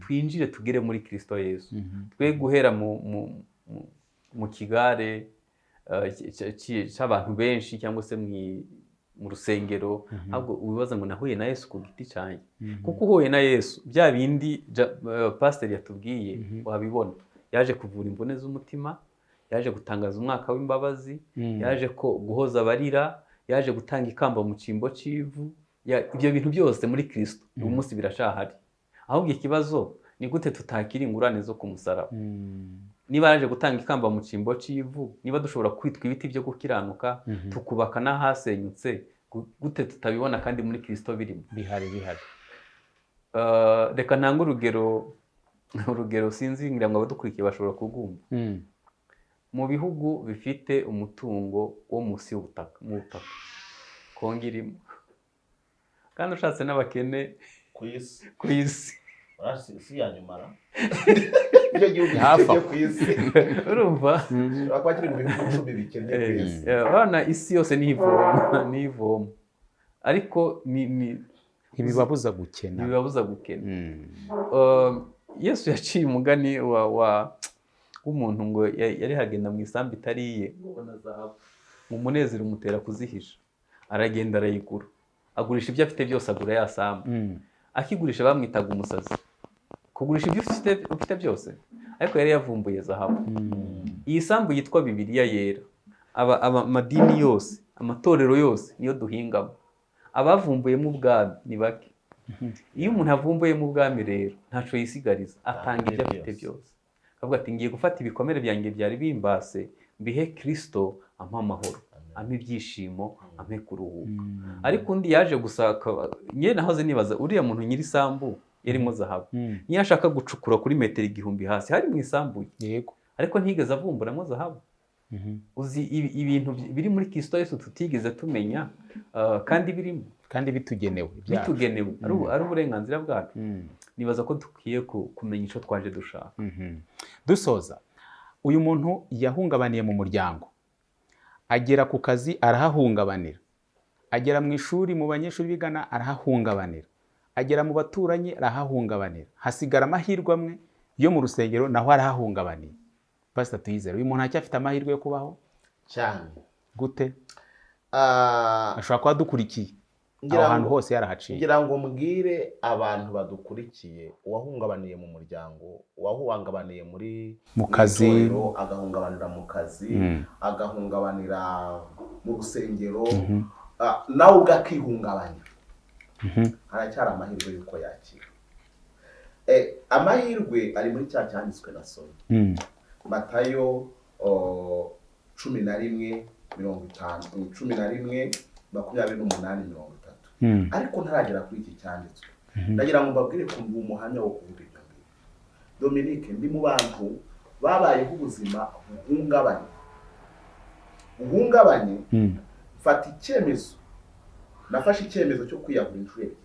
Twinjire tugere muri Kristo Yesu, twe guhera mu kigare cy'abantu benshi cyangwa se mu rusengero, ahubwo ubibaza ngo nahuye na Yesu ku giti cyanjye. Kuko uhuye na Yesu bya bindi pasiteri yatubwiye wabibona. Yaje kuvura imvune z'umutima, yaje gutangaza umwaka w'imbabazi, yaje guhoza abarira, yaje gutanga ikamba mu cyimbo cy'ivu. Ibyo bintu byose muri Kristo uyu munsi birashahari. Ahubwo ikibazo ni gute tutakira ingurane zo ku musaraba. Niba yaje gutanga ikamba mu cyimbo cy'ivu, niba dushobora kwitwa ibiti byo gukiranuka, tukubaka n'ahasenyutse, gute tutabibona kandi muri Kristo birimo? Bihari. Reka ntange urugero sinzi ngira ngo abadukurikiye bashobora kugumva. Mu bihugu bifite umutungo wo munsi y'ubutaka, mu butaka Kongo irimo, kandi ushatse n'abakene ku isi si yanyumara icyo gihugu cyo ku isi. Urumva? Bakiri mu bihugu 10 bikennye ku isi. Abana isi yose nivoma. Ariko ntibibabuza gukena. Yesu yaciye umugani w'umuntu ngo yari hagenda mu isambu itariye, ubona zahabu, mu munezero umutera kuzihisha, aragenda arayigura, agurisha ibyo afite byose, agura ya sambu. Akigurisha bamwitaga umusazi, kugurisha ibyo ufite byose, ariko yari yavumbuye zahabu. Iyi sambu yitwa Bibiliya yera. Amadini yose, amatorero yose niyo duhingamo. Abavumbuyemo ubwami ni bake. Iyo umuntu avumbuyemo ubwami rero ntaco yisigariza, atanga ibyo afite byose. Akavuga ati ngiye gufata ibikomere byanjye byari bimbase, mbihe Kristo, ampa amahoro, ampa ibyishimo, ampe kuruhuka. Ariko undi yaje gusaka, nyene nahoze nibaza uriya muntu nyiri sambu yarimo zahabu. Niyo ashaka gucukura kuri metero 1000 hasi, hari mu isambu. Yego. Ariko ntigeze avumburamo zahabu. Uzi ibintu biri muri Kristo Yesu tutigeze tumenya, kandi birimo, kandi bitugenewe, ari uburenganzira bwacu. Nibaza ko dukwiye kumenya icyo twaje dushaka. Dusoza, uyu muntu yahungabaniye mu muryango, agera ku kazi arahahungabanira, agera mu ishuri mu banyeshuri bigana arahahungabanira, agera mu baturanyi arahahungabanira, hasigara amahirwe amwe yo mu rusengero naho arahahungabaniye. Pastor Tuyizere, uyu muntu acyafite amahirwe yo kubaho cyane? Gute? Ashobora kuba dukurikiye aho hantu hose yarahaciye. Ngira ngo mbwire abantu badukurikiye, uwahungabaniye mu muryango, uwahungabaniye mu kazi, agahungabanira mu kazi, agahungabanira mu rusengero, nawe ugakihungabanya, haracyari amahirwe yuko yakira. Amahirwe ari muri cya cyanditswe na Soni, Matayo 11:28-30. Ariko ntaragera kuri iki cyanditswe, ndagira ngo mbabwire ko ndi umuhamya wo kuvuga ibyo ngibyo. Dominique, ndi mu bantu babayeho ubuzima buhungabanye, mfata icyemezo, nafashe icyemezo cyo kwiyahura inshuro ebyiri,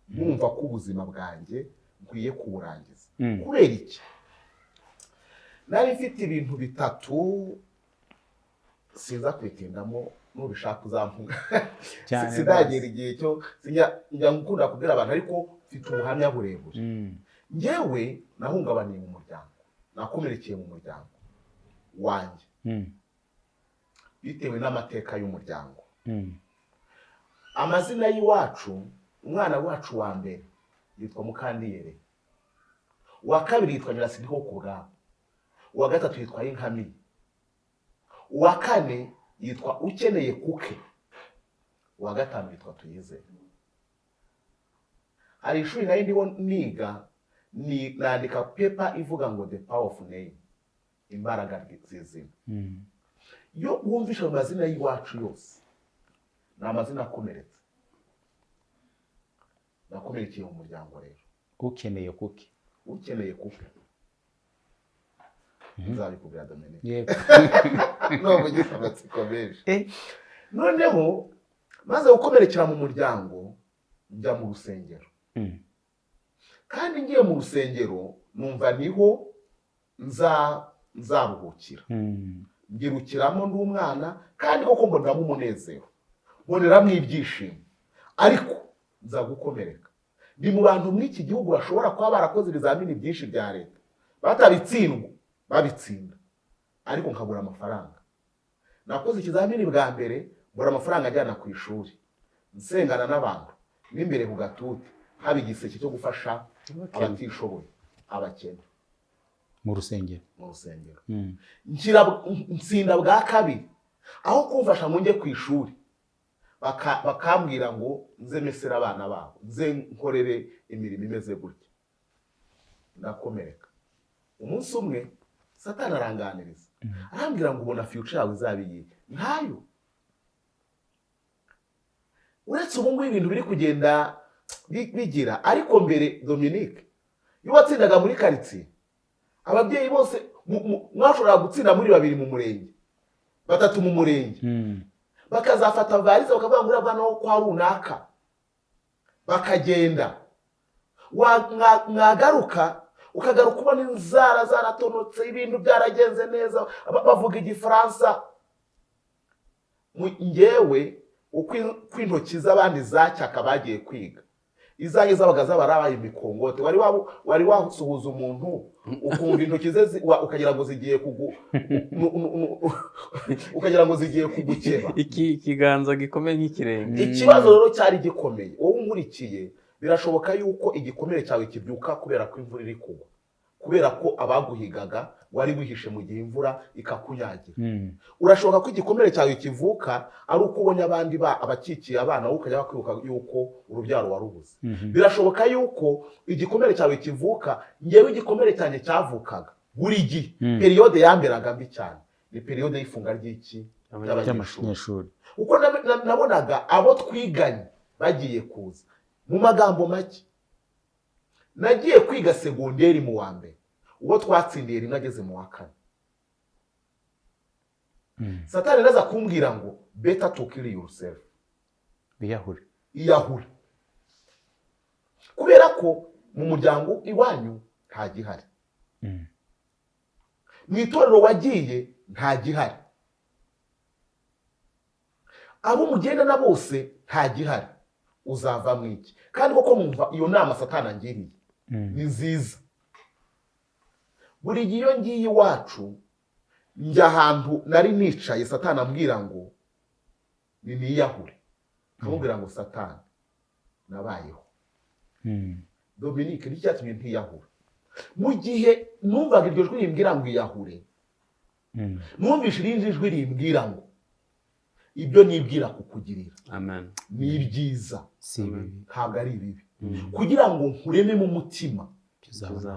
numva ko ubuzima bwanjye nkwiye kuburangiza. Kubera iki? Nari mfite ibintu bitatu, sinza kwitindamo, nubishaka uzamvuga. Sinagera igihe cyo njya ngukunda kubwira abantu, ariko mfite ubuhamya burebure. Njyewe nahungabaniye mu muryango, nakomerekeye mu muryango wanjye, bitewe n'amateka y'umuryango. Amazina y'iwacu, umwana wacu wa mbere yitwa Mukandiyere, uwa kabiri yitwa Nyirasiriho ku bwabo, uwa gatatu yitwa Inkamiye, uwa kane yitwa Ukeneye Kuke, uwa gatanu yitwa Tuyizere. Hari ishuri nari ndiho niga, nandika paper ivuga ngo the power of name. imbaraga z'izina. Iyo wumvishe amazina y'iwacu yose ni amazina akomeretse, nakomerekeye mu muryango rero. Ukeneye kuki? Ukeneye kuki? Nzabikubwira Dominique. Yego. No mugize amatsiko menshi. Noneho maze gukomerekera mu muryango njya mu rusengero. Kandi ngiye mu rusengero numva niho nzaruhukira. Ngirukiramo ndi umwana kandi koko mbonamo umunezero, mboneramo ibyishimo, ariko nza gukomereka. Ndi mu bantu mw'iki gihugu bashobora kuba barakoze ibizamini byinshi bya leta batabitsindwa babitsinda, ariko nkabura amafaranga. Nakoze ikizamini bwa mbere mbura amafaranga ajyana ku ishuri, nsengana n'abantu n'imbere ku gatuti haba igiseke cyo gufasha abatishoboye, abakene mu rusengero. Nsinda bwa kabiri, aho kumfasha ngo njye ku ishuri bakambwira ngo nze mesera abana babo, nze nkorere imirimo imeze gutya, ndakomereka. Umunsi umwe Satani aranganiriza, arambwira ngo ubona future yawe izabiye ntayo. Uretse ubu ngubu ibintu biri kugenda bigira, ariko mbere Dominique, iyo watsindaga muri quartier, ababyeyi bose mwashobora gutsinda muri 2 mu murenge, 3 mu murenge, bakazafata varize bakavuga ngo abana wo kwa runaka, bakagenda. Mwagaruka ukagaruka ubona inzara zaratonotse, ibintu byaragenze neza, bavuga igifaransa. Ngewe uko intoki z'abandi zacyaka bagiye kwiga, izanjye zabaga zabarabaye imikongote. Wari wasuhuza umuntu ukumva intoki ze ukagira ngo zigiye ukagira ngo zigiye kugukeba. Ikiganza gikomeye nk'ikirenge. Ikibazo rero cyari gikomeye. Wowe unkurikiye birashoboka yuko igikomere cyawe kibyuka kubera ko imvura iri kugwa, kubera ko abaguhigaga wari wihishe mu gihe imvura ikakunyagira. Urashoboka ko igikomere cyawe kivuka ari uko ubonye abandi abakikiye abana wowe ukajya bakwibuka yuko urubyaro warubuze. Birashoboka yuko igikomere cyawe kivuka, ngewe igikomere cyanjye cyavukaga buri gihe periode yamberaga mbi cyane, ni periode y'ifunga ry'iki y'abanyeshuri. Uko nabonaga abo twiganye bagiye kuza. Mu magambo make, nagiye kwiga segonderi mu wa mbere, uwo twatsindiye rimwe ageze mu wa 4. Satani naza kumbwira ngo better to kill yourself, iyahure. Kubera ko mu muryango iwanyu nta gihari, mu itorero wagiye nta gihari, abo mugendana bose nta gihari, uzava mwiki. Kandi koko mwumva iyo nama Satani angiriye ni nziza. Buri gihe iyo ngiye iwacu njya ahantu nari nicaye, Satani ambwira ngo niyahure. Kamubwira ngo Satani nabayeho. Dominique, n'icyatumye ntiyahura. Mu gihe numvaga iryo jwi rimbwira ngo iyahure, numvishe irindi jwi rimbwira ngo ibyo nibwira kukugirira Amen. ni ibyiza, si bibi, ntabwo ari bibi, kugira ngo nkureme mu mutima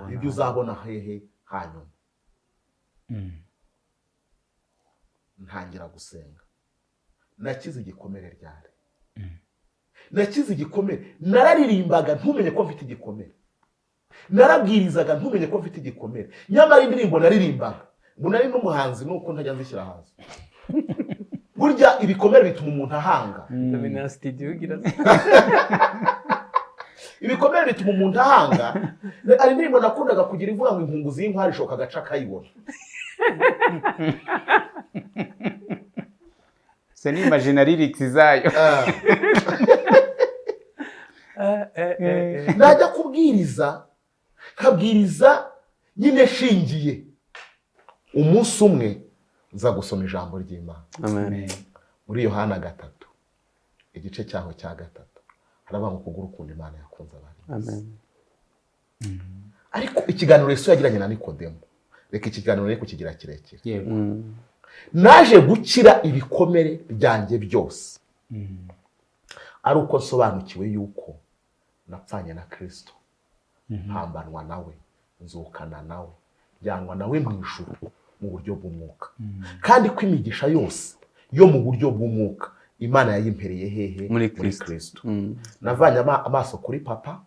ibyo uzabona hehe hanyuma. Ntangira gusenga. Nakize igikomere ryari. Nakize igikomere. Nararirimbaga ntumenye ko mfite igikomere. Narabwirizaga ntumenye ko mfite igikomere. Nyamara indirimbo naririmbaga ngo nari n'umuhanzi nuko ntajya nzishyira hasi. Burya ibikomere bituma umuntu ahanga. Domina studio ugira. Ibikomere bituma umuntu ahanga. Ari indirimbo nakundaga kugira ivuga ngo inkunguzi y'inkwari ishoka gaca kayibona. Se ni imagine lyrics zayo. Najya kubwiriza, kabwiriza nyine shingiye. Umunsi umwe nza gusoma ijambo ry'Imana. Amen. Muri Yohana 3, igice cyaho cya 3, haravuga ngo kugura ukunda Imana yakunze abantu. Amen. Ariko ikiganiro Yesu yagiranye na Nikodemo, reka ikiganiro rero kukigira kirekire. Yego. Naje gukira ibikomere byanjye byose. Ari uko nsobanukiwe yuko napfanye na Kristo, hambanwa nawe, nzukana nawe, njyanwa nawe mu ijuru, mu buryo bw'umwuka, kandi ko imigisha yose yo mu buryo bw'umwuka Imana yayimpereye hehe? Muri Kristo. Navanye amaso kuri papa,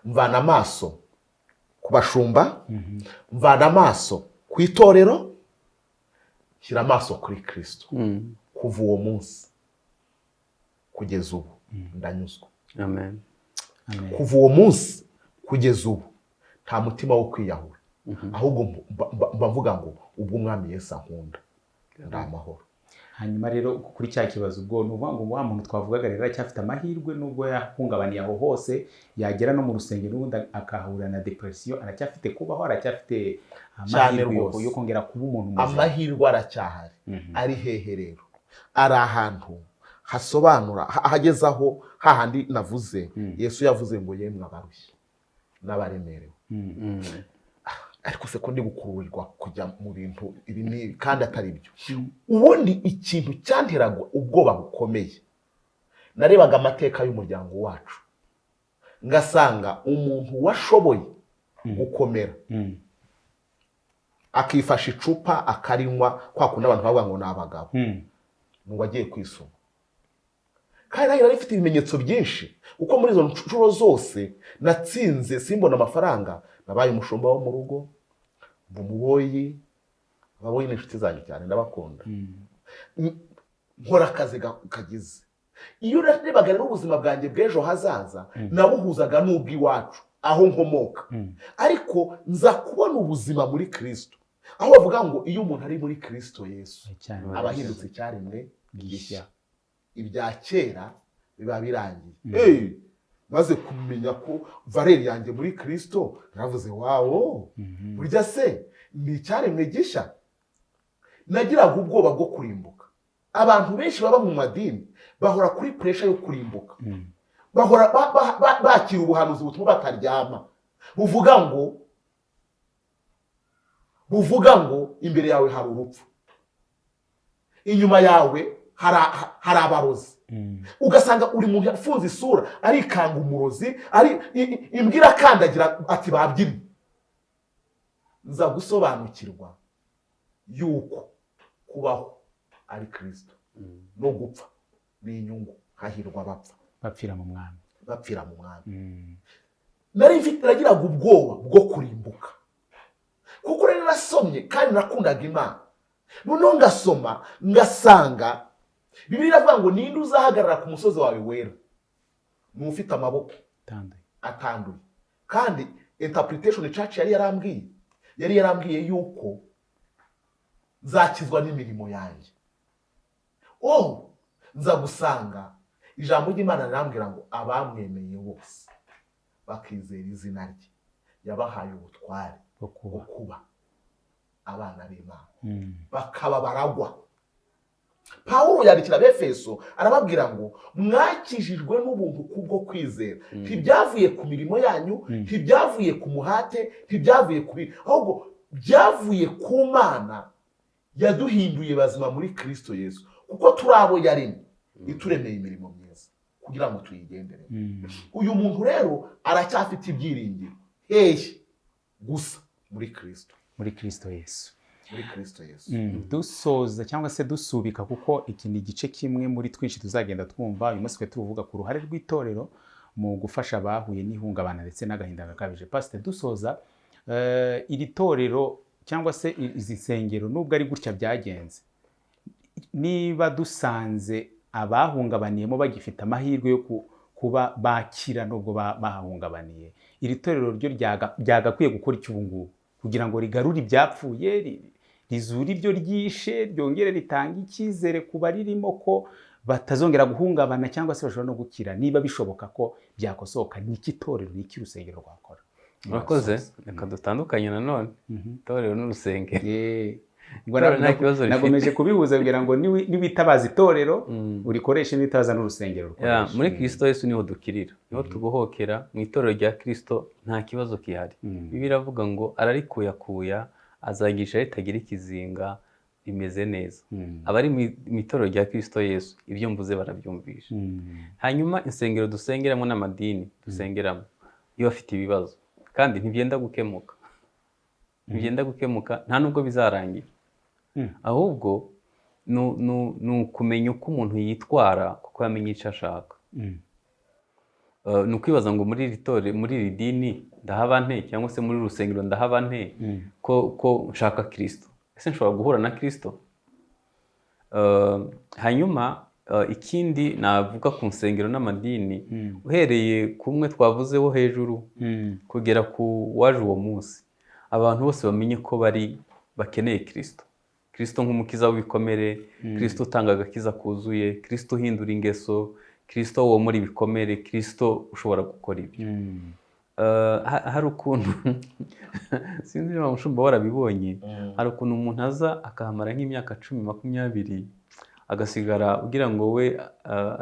mvana amaso ku bashumba, mvana amaso ku itorero, shyira amaso kuri Kristo. Kuva uwo munsi kugeza ubu ndanyuzwa. Amen. Kuva uwo munsi kugeza ubu nta mutima wo kwiyahura, ahubwo mba mvuga ngo ubwo umwami Yesu ankunda ndi amahoro. Hanyuma rero kuri cya kibazo ubwo ni ukuvuga ngo wa muntu twavugaga rero aracyafite amahirwe nubwo yahungabaniye aho hose, yagera no mu rusengero ubundi akahura na depression, aracyafite kubaho, aracyafite amahirwe yo kongera kuba umuntu muzima. Amahirwe aracyahari. Ari hehe rero? Ari ahantu hasobanura, hageze aho hahandi navuze Yesu yavuze ngo yemwe abarushye n'abaremerewe. Ariko se ko ndi gukururirwa kujya mu bintu ibi ni kandi atari byo. Ubundi ikintu cyanteraga ubwoba bukomeye, narebaga amateka y'umuryango wacu ngasanga umuntu washoboye gukomera akifasha icupa akarinywa kwa kundi abantu bavuga ngo ni abagabo, ngo agiye kwisoma. Kandi nari rifite ibimenyetso byinshi uko muri izo nshuro zose natsinze simbona amafaranga, nabaye umushumba wo mu rugo, umuboyi, ababoyi n'inshuti zanjye cyane ndabakunda. Nkora akazi kagize. Iyo narebaga rero ubuzima bwanjye bw'ejo hazaza nabuhuzaga n'ubw'iwacu aho nkomoka, ariko nza kubona ubuzima muri Kristo, aho bavuga ngo iyo umuntu ari muri Kristo Yesu aba ahindutse icyaremwe gishya, ibya kera biba birangiye. Maze kumenya ko Valeri yanjye muri Kristo naravuze wawo, burya se ni icyaremwe gishya. Nagiraga ubwoba bwo kurimbuka. Abantu benshi baba mu madini bahora kuri pressure yo kurimbuka, bahora bakira ubuhanuzi butuma bataryama, buvuga ngo imbere yawe hari urupfu, inyuma yawe hari abarozi. Ugasanga uri muntu yafunze isura arikanga umurozi, ari imbwira kandagira ati babyimye. Nza gusobanukirwa yuko kubaho ari Kristo no gupfa ni inyungu, hahirwa bapfa bapfira mu mwami. Nari mfite nagiraga ubwoba bwo kurimbuka kuko rero nasomye kandi nakundaga Imana. Noneho ngasoma ngasanga Bibiliya iravuga ngo ninde uzahagarara ku musozi wawe wera? Ni ufite amaboko atanduye. Kandi interpretation church yari yarambwiye yuko nzakizwa n'imirimo yanjye. Nza gusanga ijambo ry'Imana rirambwira ngo abamwemeye bose bakizera izina rye yabahaye ubutware bwo kuba abana b'Imana, bakaba baragwa. Pawulo yandikira Abefeso arababwira ngo mwakijijwe n'ubuntu kubwo kwizera, ntibyavuye ku mirimo yanyu, ntibyavuye ku muhate, ntibyavuye ku ahubwo byavuye ku Mana yaduhinduye bazima muri Kristo Yesu, kuko turi abo yaremye ituremeye imirimo myiza kugira ngo tuyigendere. Uyu muntu rero aracyafite ibyiringiro gusa muri Kristo Yesu. Dusoza cyangwa se dusubika, kuko iki ni igice kimwe muri twinshi tuzagenda twumva. Uyu munsi twe tuvuga ku ruhare rw'itorero mu gufasha abahuye n'ihungabana ndetse n'agahinda gakabije. Pastor, dusoza, iri torero cyangwa se izi nsengero nubwo ari gutya byagenze, niba dusanze abahungabaniyemo bagifite amahirwe yo kuba bakira nubwo bahungabaniye, iri torero ryo ryagakwiye gukora iki ubu ngubu kugira ngo rigarure ibyapfuye, rizura ibyo ryishe, ryongere ritanga icyizere ku baririmo ko batazongera guhungabana cyangwa se bashobora no gukira, niba bishoboka ko byakosoka? Ni iki torero, ni iki urusengero rwakora? Murakoze. Reka dutandukanye nanone itorero n'urusengero. Nagomeje kubihuza kugira ngo niwitabaza itorero urikoreshe, n'itabaza n'urusengero rukoresha. Muri Kristo Yesu niho dukirira, niho tubohokera. Mu itorero rya Kristo nta kibazo kihari. Bibiliya iravuga ngo ararikuyakuya azagisha ritagira ikizinga, rimeze neza. Abari mu itorero rya Kristo Yesu ibyo mvuze barabyumvisha. Hanyuma insengero dusengeramo n'amadini dusengeramo iyo bafite ibibazo kandi ntibyenda gukemuka, ntibyenda gukemuka nta nubwo bizarangira. Ahubwo ni ukumenya uko umuntu yitwara kuko yamenye icyo ashaka. Ni ukwibaza ngo muri iri dini ndahaba nte, cyangwa se muri rusengero ndahaba nte ko nshaka Kristo. Ese nshobora guhura na Kristo? Hanyuma ikindi navuga ku nsengero n'amadini, uhereye kumwe twavuzeho hejuru kugera ku waje uwo munsi, abantu bose bamenye ko bakeneye Kristo. Kristo nk'umukiza w'ibikomere, Kristo utanga agakiza kuzuye, Kristo uhindura ingeso, Kristo wo muri bikomere, Kristo ushobora gukora ibyo. Hari ukuntu sinzi niba mushumba warabibonye, hari ukuntu umuntu aza akahamara nk'imyaka 10-20 agasigara ugira ngo we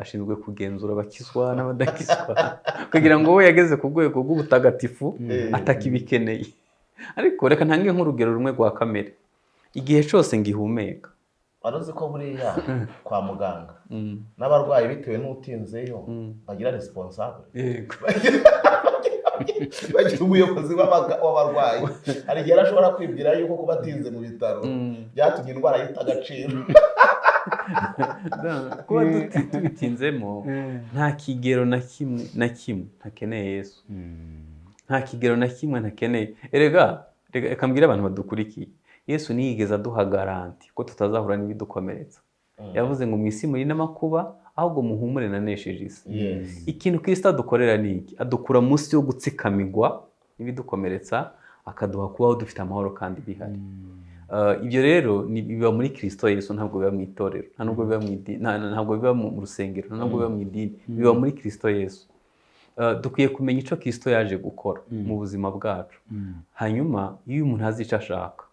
ashinzwe kugenzura abakizwa n'abadakizwa, kugira ngo we yageze ku rwego rw'ubutagatifu atakibikeneye. Ariko reka ntange nk'urugero rumwe rwa kamere. Igihe cyose ngihumeka, waruzi ko buriya kwa muganga n'abarwayi bitewe n'utinzeyo bagira responsable, bagira umuyobozi w'abarwayi. Hari igihe ashobora kwibwira yuko kuba atinze mu bitaro byatumye indwara yita agaciro. Kuba tubitinzemo nta kigero na kimwe ntakeneye Yesu. Nta kigero na kimwe ntakeneye. Reka mbwire abantu badukurikiye, Yesu ntiyigeze aduha garanti ko tutazahura n'ibidukomeretsa. Yavuze ngo mu isi muri n'amakuba, ahubwo muhumure nanesheje isi. Ikintu Kristo adukorera ni iki? Adukura munsi yo gutsikamigwa n'ibidukomeretsa, akaduha kubaho dufite amahoro kandi bihari. Ibyo rero biba muri Kristo Yesu, ntabwo biba mu itorero, ntabwo biba mu idini, ntabwo biba mu rusengero, ntabwo biba mu idini, biba muri Kristo Yesu. Dukwiye kumenya icyo Kristo yaje gukora mu buzima bwacu. Hanyuma iyo umuntu azi icyo ashaka,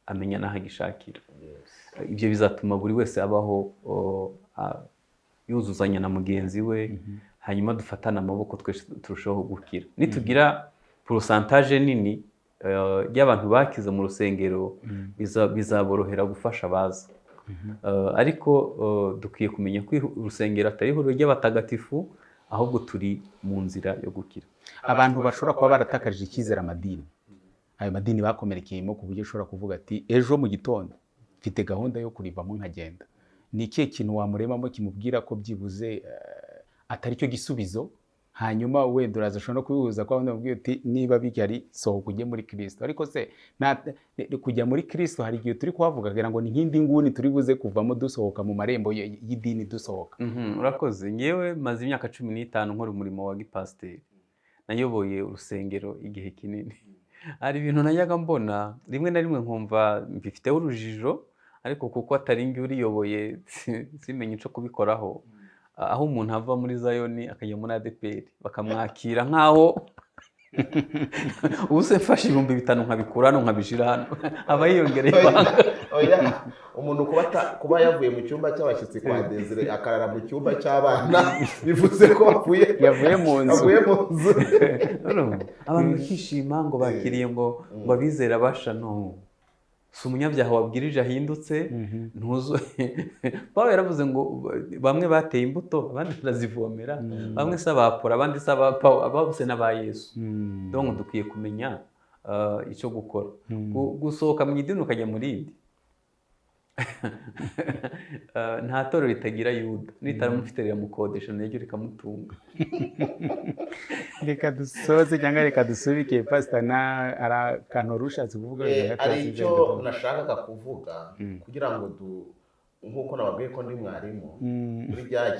amenya n'aho agishakira. Ibyo bizatuma buri wese abaho yuzuzanya na mugenzi we, hanyuma dufatana amaboko twese turushaho gukira. Nitugira porosantaje nini y'abantu bakize mu rusengero, bizaborohera gufasha abaza. Ariko dukwiye kumenya ko urusengero atari ihuriro ry'abatagatifu, ahubwo turi mu nzira yo gukira. Abantu bashobora kuba baratakarije icyizere amadini, ayo madini bakomerekeyemo ku buryo ushobora kuvuga ati ejo mu gitondo mfite gahunda yo kurivamo nkagenda. Ni ikihe kintu wamuremamo kimubwira ko byibuze atari cyo gisubizo? Hanyuma wenda uraza ushobora no kubihuza ko bamubwira ati niba bigari sohoka ujye muri Kristo. Ariko se kujya muri Kristo hari igihe turi kuhavuga kugira ngo ni nk'indi nguni turi buze kuvamo dusohoka mu marembo y'idini dusohoka. Urakoze. Ngewe maze imyaka 15 nkora umurimo wa gipasiteri. Nayoboye urusengero igihe kinini. Hari ibintu najyaga mbona rimwe na rimwe nkumva mbifiteho urujijo, ariko kuko atari nge uriyoboye simenye icyo kubikoraho. Aho umuntu ava muri Zayoni akajya muri ADPR bakamwakira nkaho ubuse mfashe 5,000 nkabikura hano nkabishira hano, aba yiyongereye ibanga. Umuntu kuba yavuye mu cyumba cy'abashyitsi kwa Desire akarara mu cyumba cy'abana bivuze ko yavuye mu nzu. Abantu bakishima ngo bakiriye ngo abizera basha. No, si umunyabyaha wabwirije ahindutse, ntuzo. Pawulo yaravuze ngo bamwe bateye imbuto abandi barazivomera, bamwe se abapora abandi se ababuse n'aba Yesu. Donc dukwiye kumenya icyo gukora. Gusohoka mu idini ukajya muri indi, nta torero ritagira Yuda, nitaramufite riramukodesha naryo rikamutunga. Reka dusoze cyangwa reka dusubike Pastor, ara kantu rushatse kuvuga ari icyo nashakaga kuvuga kugira ngo nkuko nababwiye ko ndi mwarimu muri bya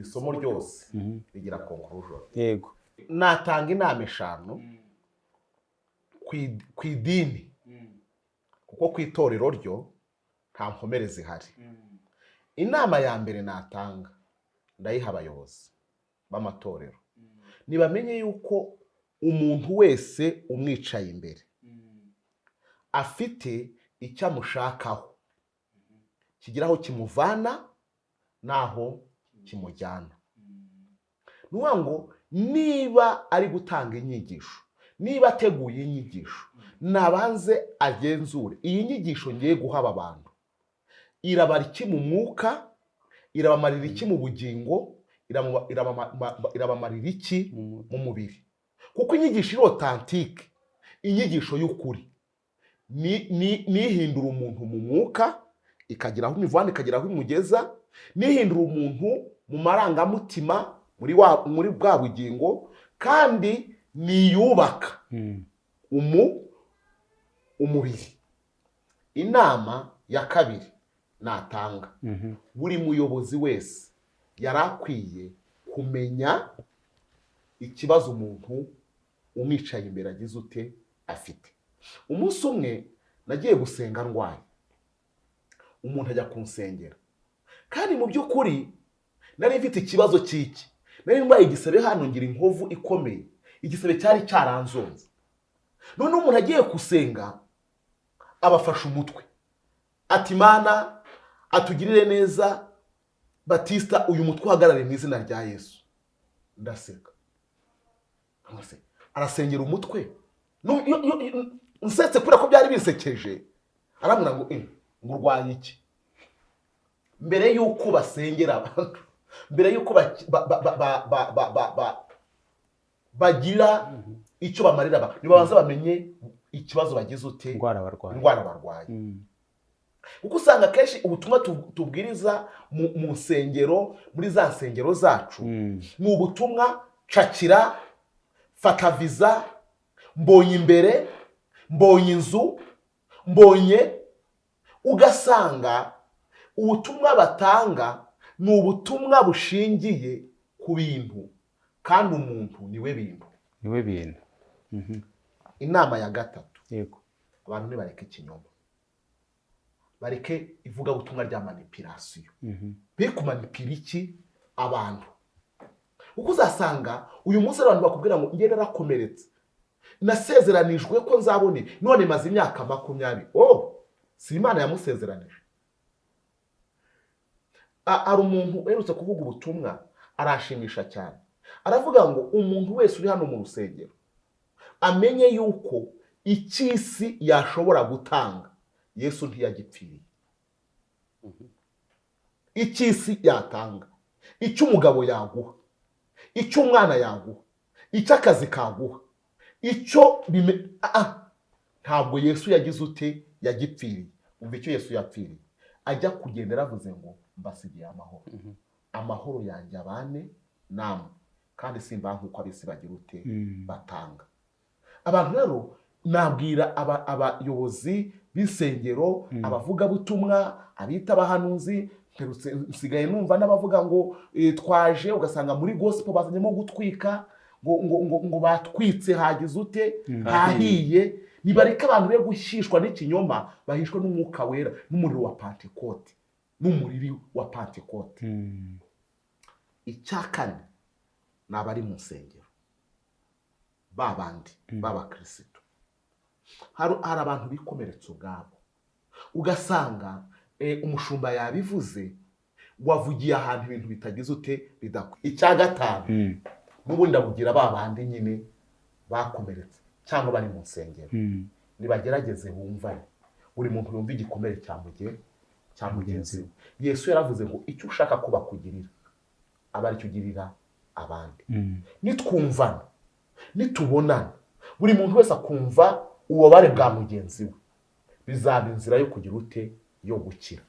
isomo ryose rigira conclusion. Yego, natanga inama 5 ku idini, kuko ku itorero ryo nta nkomere zihari. Inama ya mbere natanga ndayiha abayobozi b'amatorero, nibamenye yuko umuntu wese umwicaye imbere afite icyo amushakaho, kigira aho kimuvana naho kimujyana. Nuvuga ngo niba ari gutanga inyigisho, niba ateguye inyigisho, nabanze agenzure iyi nyigisho ngiye guha aba bantu irabara iki mu mwuka, irabamarira iki mu bugingo, irabamarira iki mu mubiri. Kuko inyigisho iri authentique inyigisho y'ukuri nihindura umuntu mu mwuka, ikagira aho imivana, ikagira aho imugeza, nihindura umuntu mu marangamutima, muri bwa bugingo, kandi niyubaka umubiri. Inama ya kabiri natanga, buri muyobozi wese yari akwiye kumenya ikibazo umuntu umwicaye imbere agize ute afite. Umunsi umwe nagiye gusenga ndwaye, umuntu ajya kunsengera, kandi mu by'ukuri nari mfite ikibazo cy'iki, nari ndwaye igisebe hano, ngira inkovu ikomeye, igisebe cyari cyaranzonze. Noneho umuntu agiye gusenga abafashe umutwe, ati Mana atugirire neza, Batista uyu mutwe uhagarare mu izina rya Yesu. Ndaseka, arasengera umutwe, nsetse kubera ko byari bisekeje, arambwira ngo urwaye iki? Mbere y'uko basengera abantu, mbere y'uko bagira icyo bamarira abantu, nibabanza bamenye ikibazo bagize ute, indwara barwaye. Kuko usanga kenshi ubutumwa tubwiriza mu nsengero, muri za nsengero zacu, ni ubutumwa cakira, fata viza, mbonye imbere, mbonye inzu, mbonye. Ugasanga ubutumwa batanga ni ubutumwa bushingiye ku bintu, kandi umuntu niwe bintu. Inama ya gatatu, abantu nibareke ikinyoma, bareke ivugabutumwa rya manipulasiyo. Be kumanipira iki abantu? Kuko uzasanga uyu munsi abantu bakubwira ngo njye narakomeretse, nasezeranijwe ko nzabone, none maze imyaka 20. Si Imana yamusezeranije? Ari umuntu uherutse kuvuga ubutumwa, arashimisha cyane, aravuga ngo umuntu wese uri hano mu rusengero amenye yuko icy'isi yashobora gutanga Yesu ntiyagipfiriye. Icy'isi yatanga, icyo umugabo yaguha, icyo umwana yaguha, icyo akazi kaguha, icyo ntabwo Yesu yagize ute yagipfiriye. Umva icyo Yesu yapfiriye, ajya kugendera avuze ngo mbasigiye amahoro, amahoro yanjye abane namwe, kandi simba nkuko abisi bagira ute batanga. Abantu rero nabwira abayobozi b'insengero, abavuga butumwa, abita abahanuzi, nsigaye numva n'abavuga ngo twaje, ugasanga muri gospel bazanyemo gutwika, ngo batwitse hagize ute hahiye. Nibareke abantu be gushyishwa n'ikinyoma, bahishwe n'umwuka wera, n'umuriro wa Pentecote, n'umuriri wa Pentecote. Icyakane n'abari mu nsengero, babandi b'abakristo, hari abantu bikomeretsa ubwabo. Ugasanga umushumba yabivuze, wavugiye ahantu ibintu bitagize ute bidakwiye. Icya gatanu, n'ubundi ndabugira babandi nyine bakomeretse cyangwa bari mu nsengero, nibagerageze bumvane. Buri muntu yumva igikomere cya mugenzi we. Yesu yaravuze ngo icyo ushaka ko bakugirira aba aricyo ugirira abandi. Nitwumvana, nitubonana, buri muntu wese akumva ububabare bwa mugenzi we, bizaba inzira yo kugira ute yo gukira.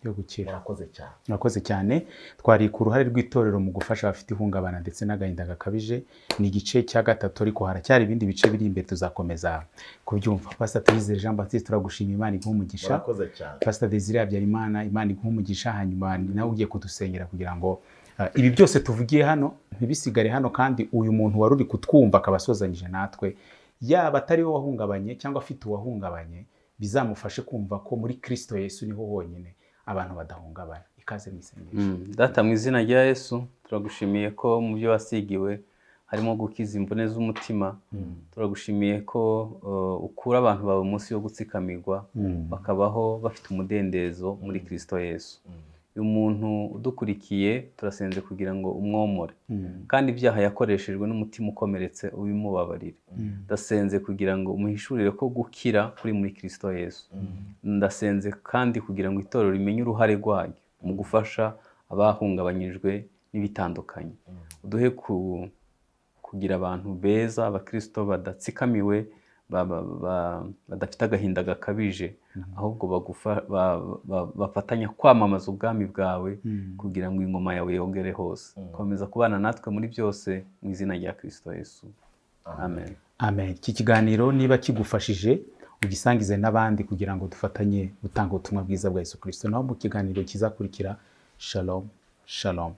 Murakoze cyane. Twari ku ruhare rw'itorero mu gufasha abafite ihungabana ndetse n'agahinda gakabije. Ni igice cya gatatu, ariko haracyari ibindi bice biri imbere tuzakomeza kubyumva. Pastor Tuyizere Jean Baptiste, turagushimiye, Imana iguhe umugisha. Murakoze cyane. Pastor Desire Habyarimana, Imana iguhe umugisha. Hanyuma nawe ugiye kudusengera kugira ngo ibi byose tuvugiye hano ntibisigare hano, kandi uyu muntu wari uri kutwumva akabasozanyije natwe, yaba atari we wahungabanye cyangwa afite uwahungabanye, bizamufashe kumva ko muri Kristo Yesu niho honyine abantu badahungabana. Ikaze mu isengesho. Data, mu izina rya Yesu turagushimiye ko mu byo wasigiwe harimo gukiza imvune z'umutima. Turagushimiye ko ukura abantu bawe munsi yo gutsikamirwa, bakabaho bafite umudendezo muri Kristo Yesu. Uyu muntu udukurikiye turasenze kugira ngo umwomore, kandi ibyaha yakoreshejwe n'umutima ukomeretse ubimubabarire. Ndasenze kugira ngo umuhishurire ko gukira kuri muri Kristo Yesu. Ndasenze kandi kugira ngo itorero rimenye uruhare rwaryo mu gufasha abahungabanyijwe n'ibitandukanye. Uduhe kugira abantu beza, abakristo badatsikamiwe, badafite agahinda gakabije, ahubwo bafatanya kwamamaza ubwami bwawe kugira ngo ingoma yawe yongere hose. Komeza kubana natwe muri byose mu izina rya Kristo Yesu, amen. Amen. Iki kiganiro niba kigufashije ugisangize n'abandi kugira ngo dufatanye gutanga ubutumwa bwiza bwa Yesu Kristo. Naho mu kiganiro kizakurikira, shalom shalom.